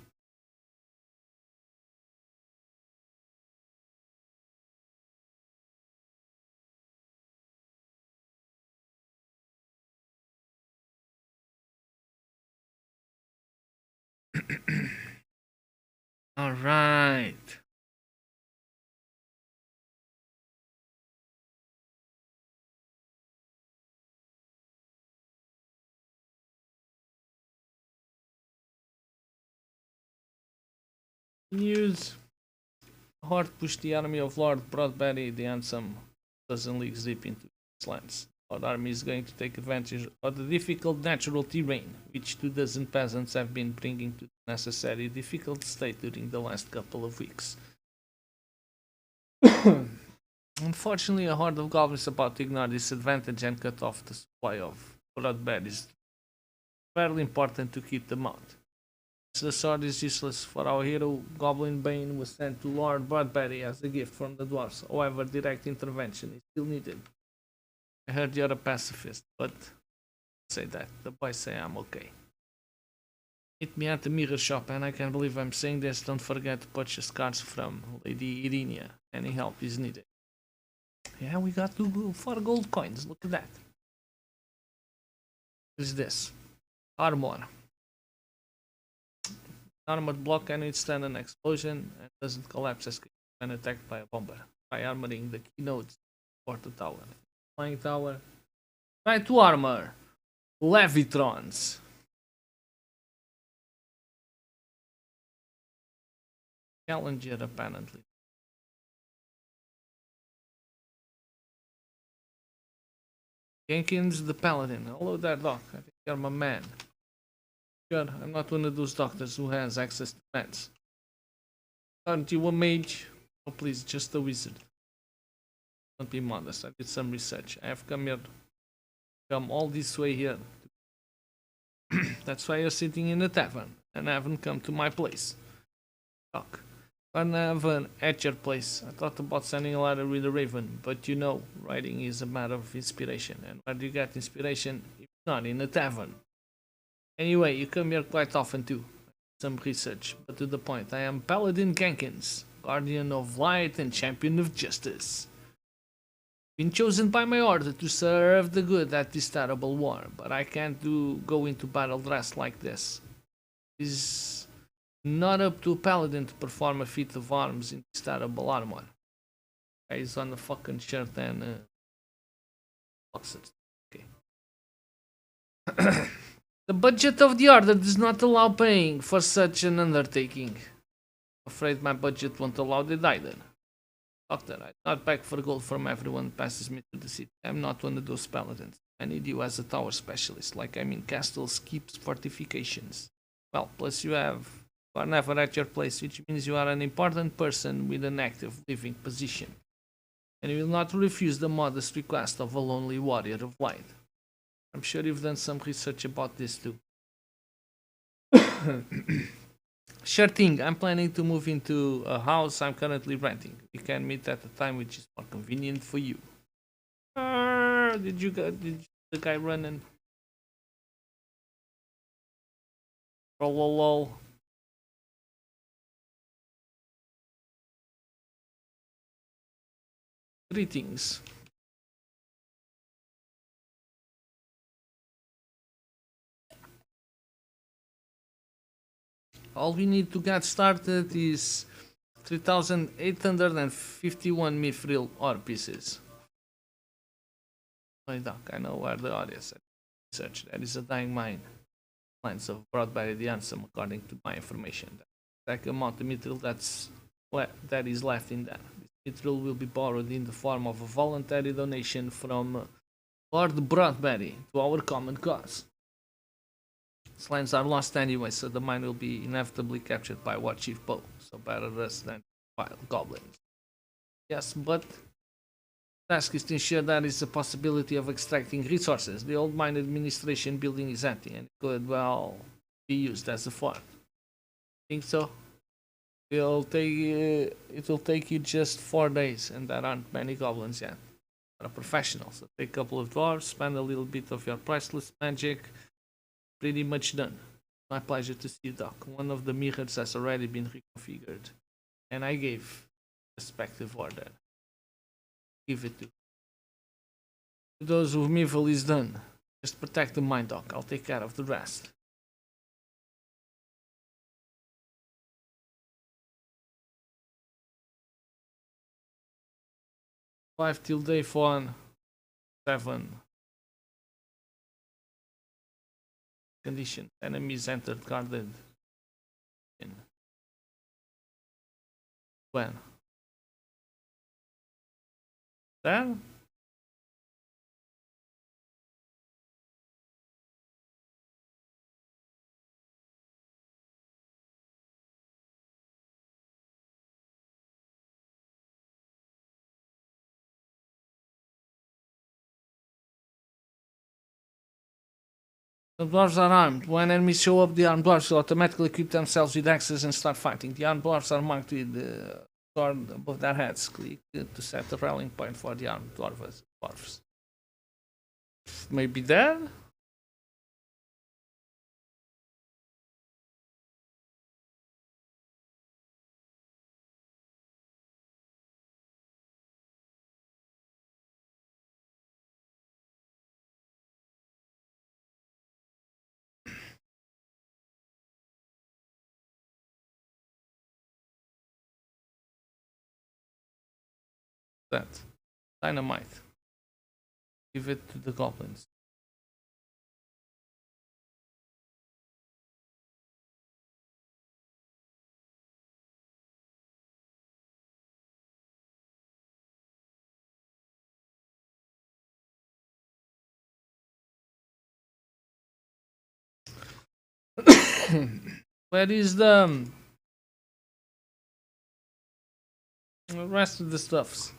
All right. News. Horde pushed the army of Lord Broadberry the Handsome dozen leagues deep into its lands. Our army is going to take advantage of the difficult natural terrain, which 2 dozen peasants have been bringing to the necessary difficult state during the last couple of weeks. Unfortunately, a horde of goblins is about to ignore this advantage and cut off the supply of bloodberries. Fairly important to keep them out. The sword is useless for our hero. Goblin Bane was sent to Lord Broadberry as a gift from the dwarves. However, direct intervention is still needed. I heard you're a pacifist, but say that. The boys say I'm okay. Meet me at the mirror shop, and I can't believe I'm saying this. Don't forget to purchase cards from Lady Irenia. Any help is needed. Yeah, we got 4 gold coins. Look at that. What is this? Armor. Armored block can withstand an explosion and doesn't collapse as when attacked by a bomber. By armoring the keynotes for the tower. Flying tower. Try to armor. Levitrons. Challenger apparently. Jenkins the Paladin. Hello there, Doc. I think you're my man. Sure, I'm not one of those doctors who has access to meds. Aren't you a mage? Oh please, just a wizard. Don't be modest, I did some research. I have come all this way here. That's why you're sitting in a tavern and haven't come to my place. Doc, I'm at your place. I thought about sending a letter with a raven, but you know, writing is a matter of inspiration. And where do you get inspiration if not in a tavern? Anyway, you come here quite often too. Some research, but to the point. I am Paladin Jenkins, guardian of light and champion of justice. Been chosen by my order to serve the good at this terrible war, but I can't go into battle dressed like this. It is not up to a paladin to perform a feat of arms in this terrible armor. He's on the fucking shirt and boxers. Okay. The budget of the order does not allow paying for such an undertaking. I'm afraid my budget won't allow it either. Doctor, I not beg for gold from everyone who passes me to the city. I'm not one of those paladins. I need you as a tower specialist, like I'm in castles, keeps, fortifications. Well, plus you are never at your place, which means you are an important person with an active living position. And you will not refuse the modest request of a lonely warrior of light. I'm sure you've done some research about this too. Sure thing, I'm planning to move into a house I'm currently renting. We can meet at a time which is more convenient for you. Did the guy run and... Lol. Greetings. All we need to get started is 3,851 mithril ore pieces. My doc, I know where the ore is. Research. That is a dying mine. Lines of Broadberry the Handsome, according to my information. Like amount of mithril that is left in there. This Mithril will be borrowed in the form of a voluntary donation from Lord Broadberry to our common cause. These lands are lost anyway, so the mine will be inevitably captured by War Chief Poe, so better us than wild goblins. Yes, but the task is to ensure there is a possibility of extracting resources. The old mine administration building is empty and could well be used as a fort. Think so? It will take you just 4 days, and there aren't many goblins yet. You're a professional, so take a couple of dwarves, spend a little bit of your priceless magic. Pretty much done. My pleasure to see you, Doc. One of the mirrors has already been reconfigured, and I gave respective order. Give it to those whom evil is done. Just protect the mine, Doc. I'll take care of the rest. Five till day 7. Condition. Enemies entered guarded. When? There? The dwarves are armed. When enemies show up, the armed dwarves will automatically equip themselves with axes and start fighting. The armed dwarves are marked with the sword above their heads. Click to set a rallying point for the armed dwarves. Maybe there? That. Dynamite. Give it to the goblins. Where is the rest of the stuffs?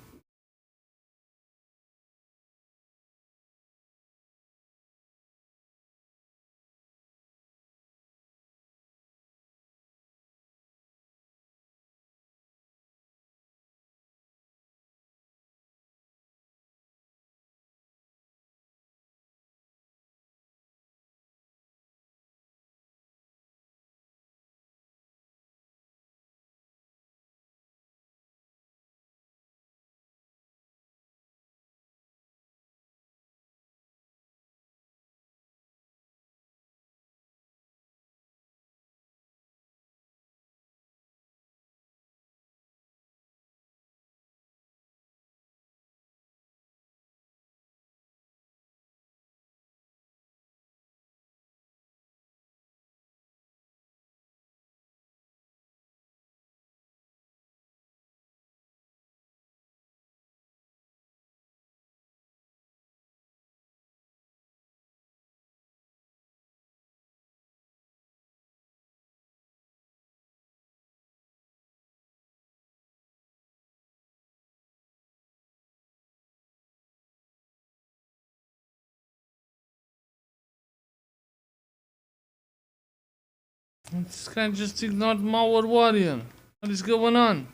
This guy just ignored Mauer Warrior. What is going on?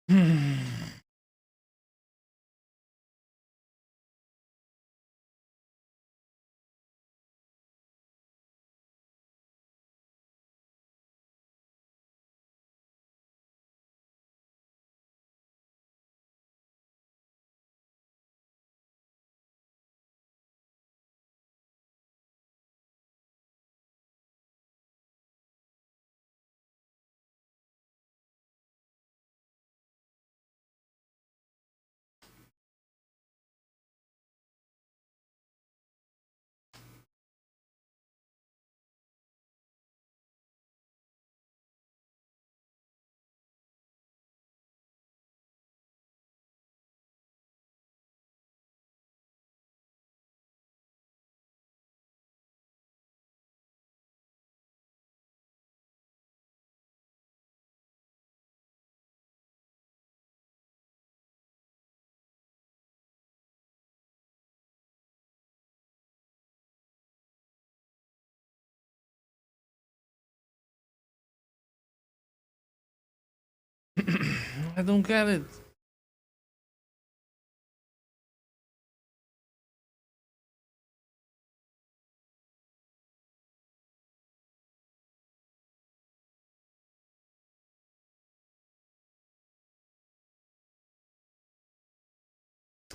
I don't get it.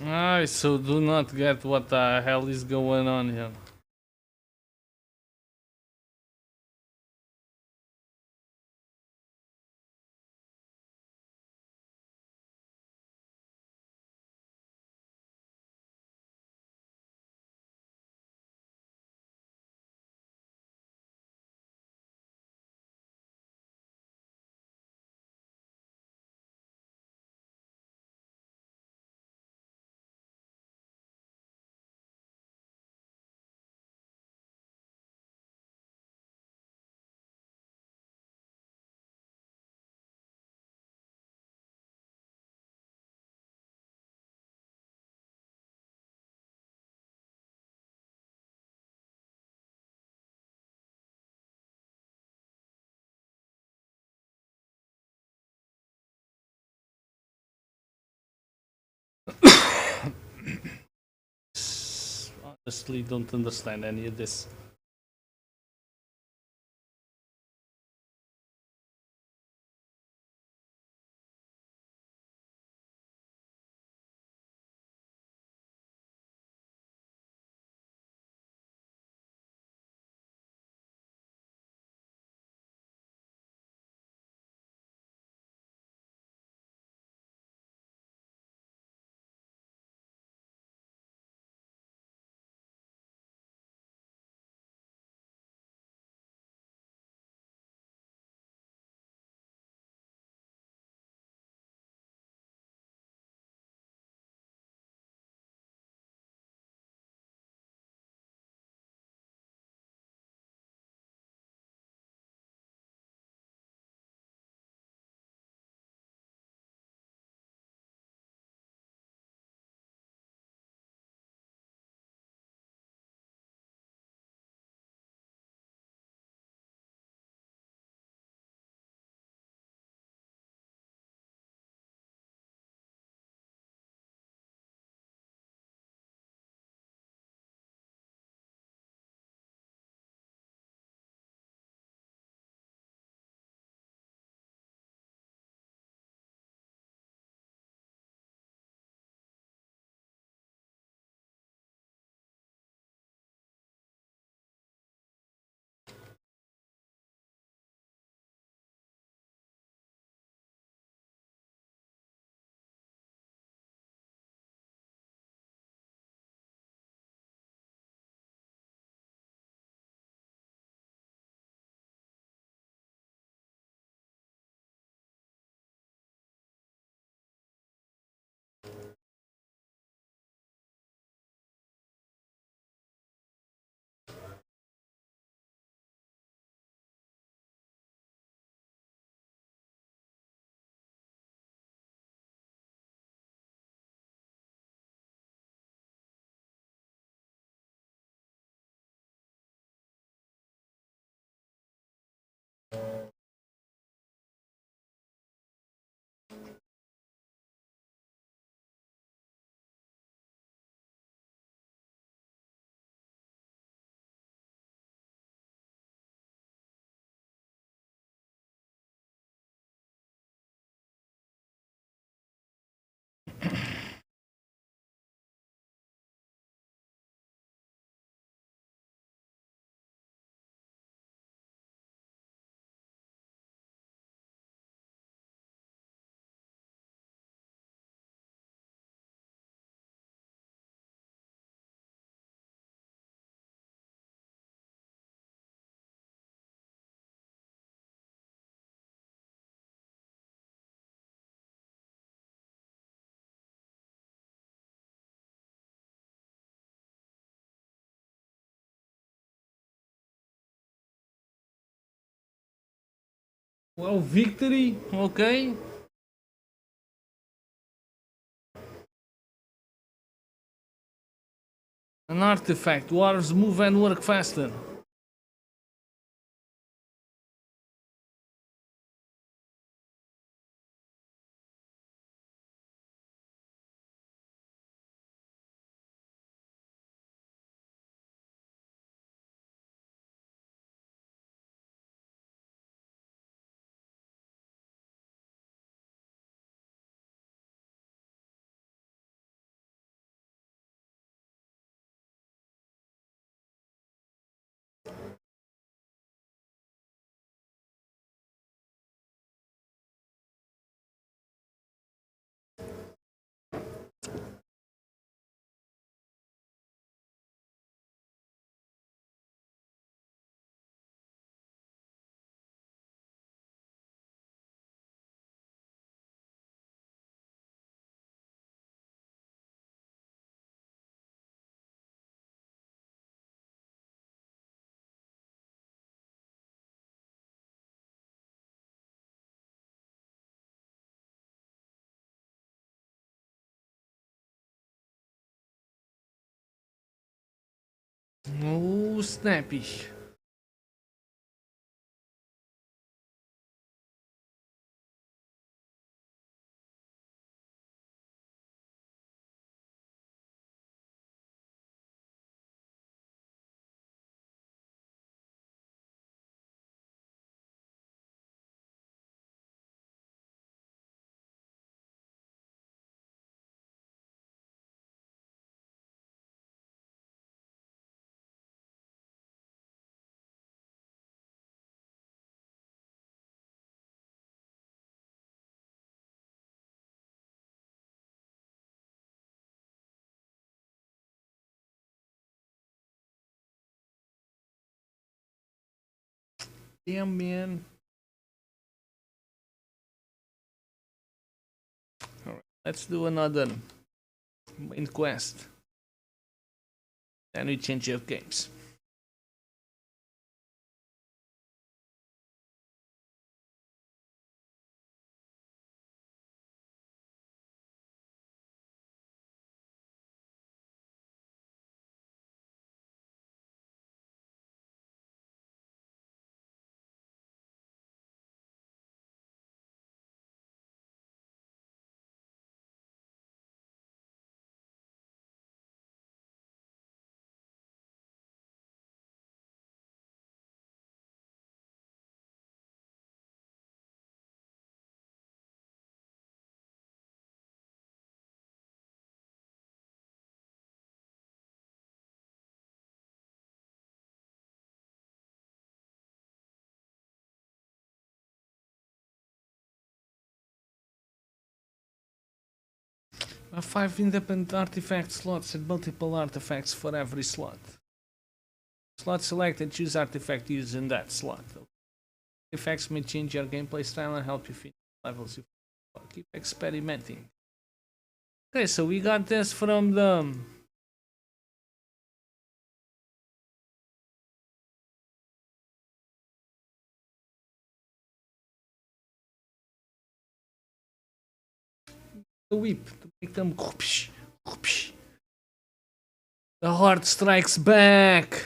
I so do not get what the hell is going on here. Honestly, don't understand any of this. Well, victory, okay. An artifact. Dwarves move and work faster. Oh, snappy. Damn, man. Alright, let's do another main quest. Then we change your games. Have 5 independent artifact slots and multiple artifacts for every slot. Slot select and choose artifact used in that slot. Artifacts may change your gameplay style and help you finish levels you keep experimenting. Okay, so we got this from the whip to make them whoopsh, whoopsh. The heart strikes back.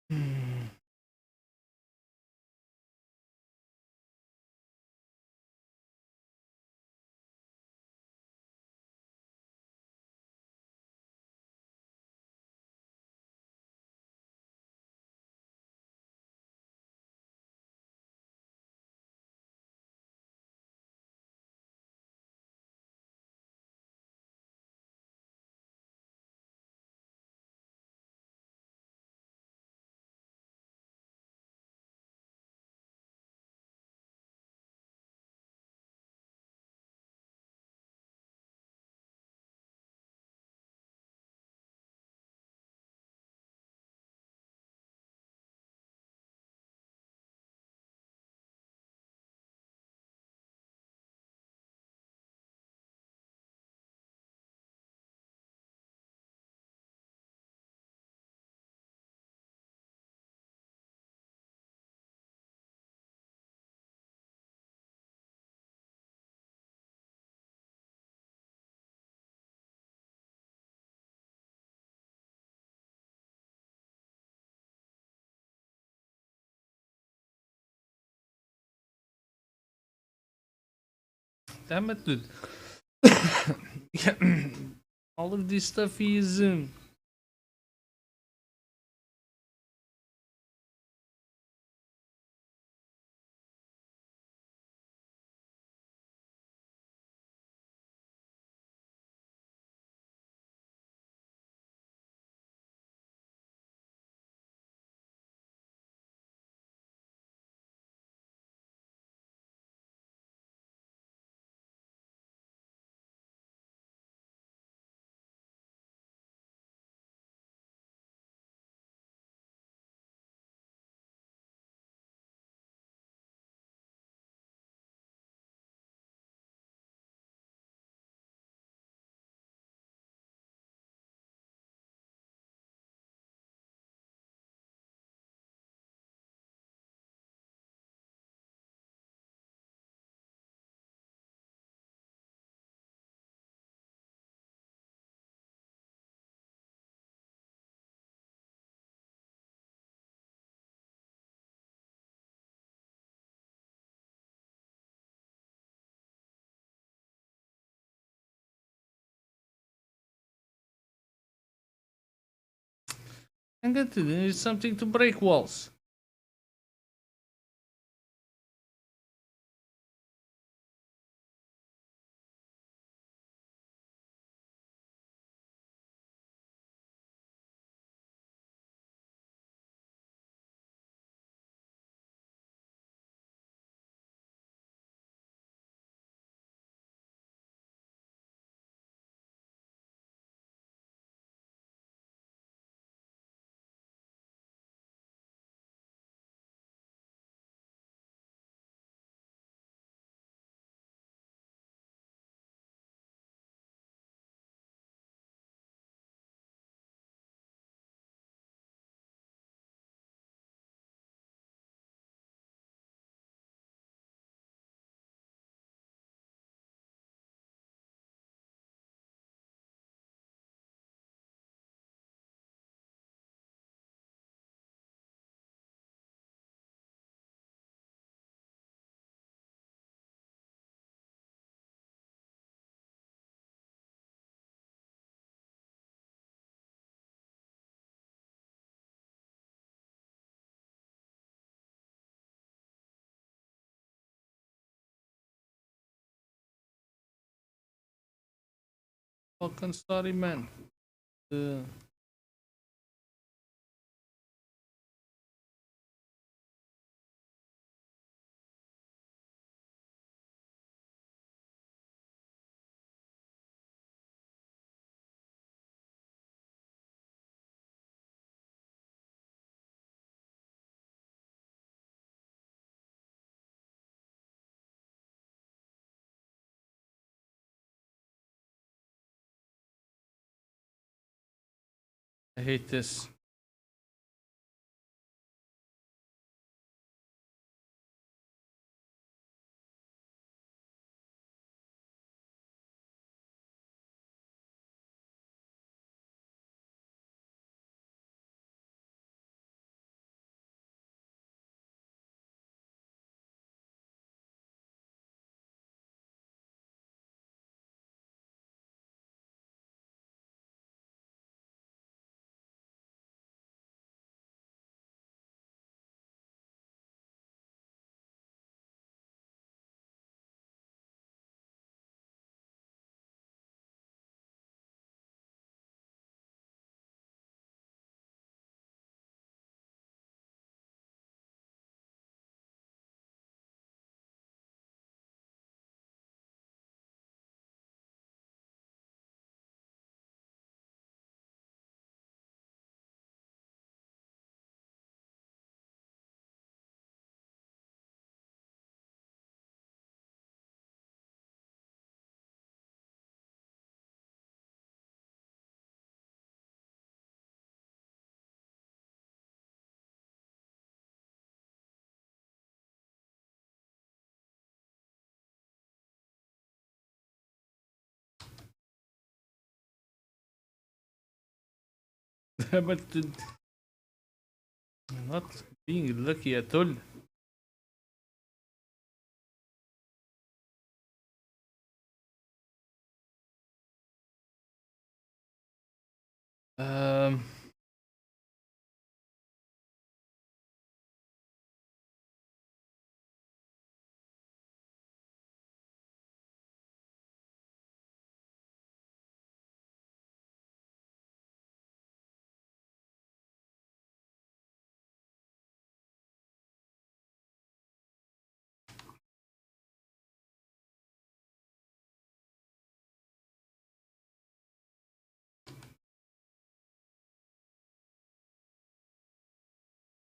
Damn it, dude. Yeah, all of this stuff is I'm going to do something to break walls. Fucking sorry, man. Uh, I hate this. But not being lucky at all. Um,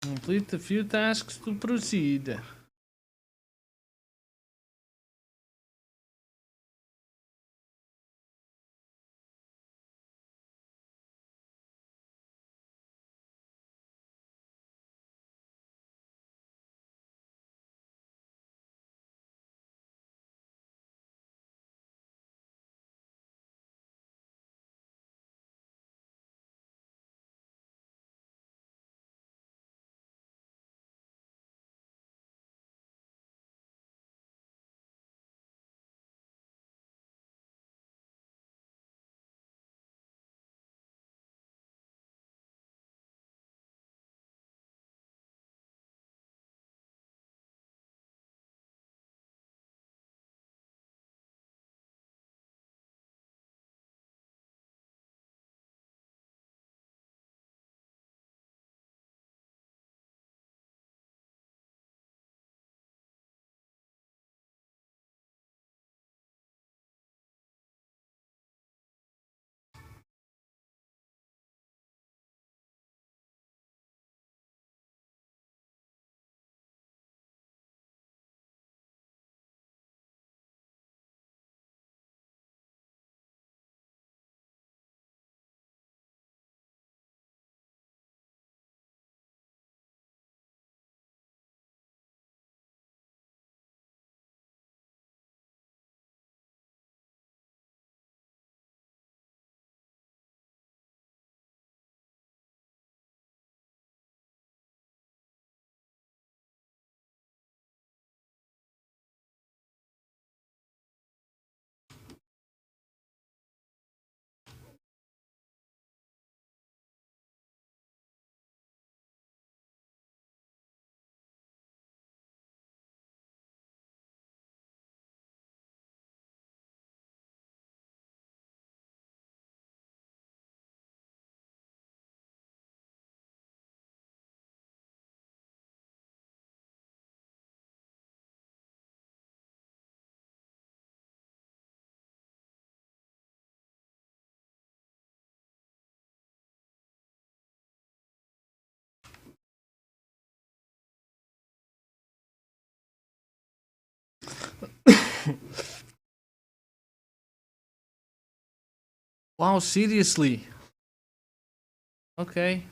Complete a few tasks to proceed. Wow, seriously? Okay.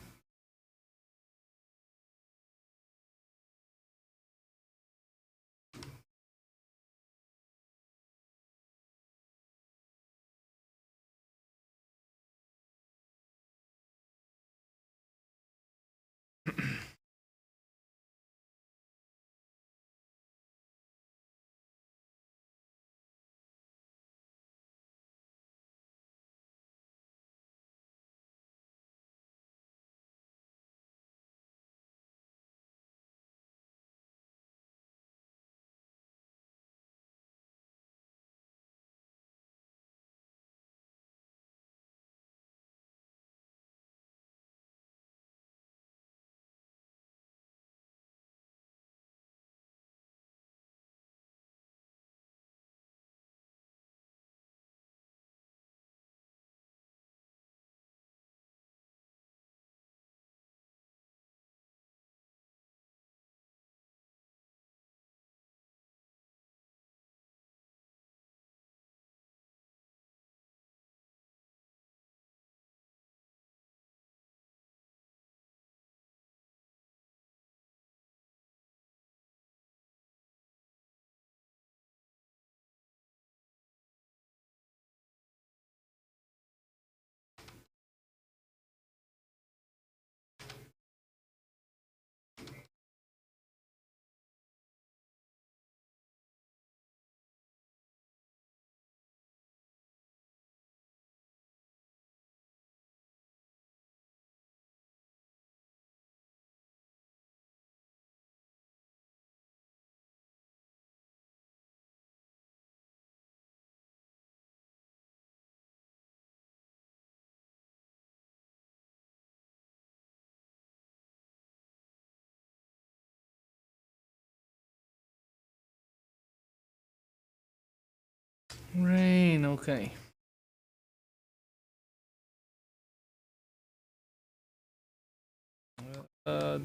Rain, okay.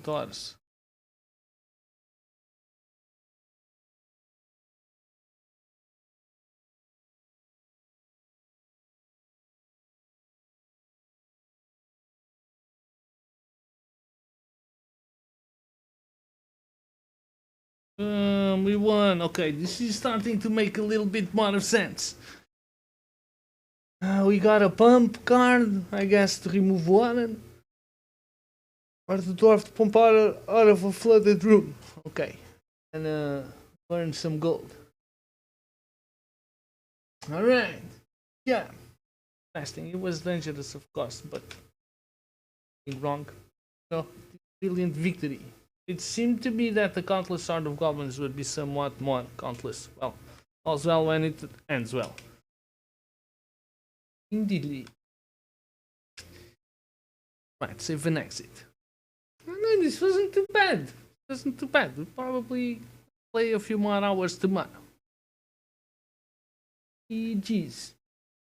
Doors. We won. Okay, this is starting to make a little bit more of sense. We got a pump card, I guess, to remove water. Or the dwarf to pump out of a flooded room. Okay. And burn some gold. Alright. Yeah. Fasting. It was dangerous, of course, but wrong. So, brilliant victory. It seemed to be that the countless horde of goblins would be somewhat more countless. Well, all's well when it ends well. Indeedly. Right, save and exit. No, this wasn't too bad. It wasn't too bad. We'll probably play a few more hours tomorrow. GG's.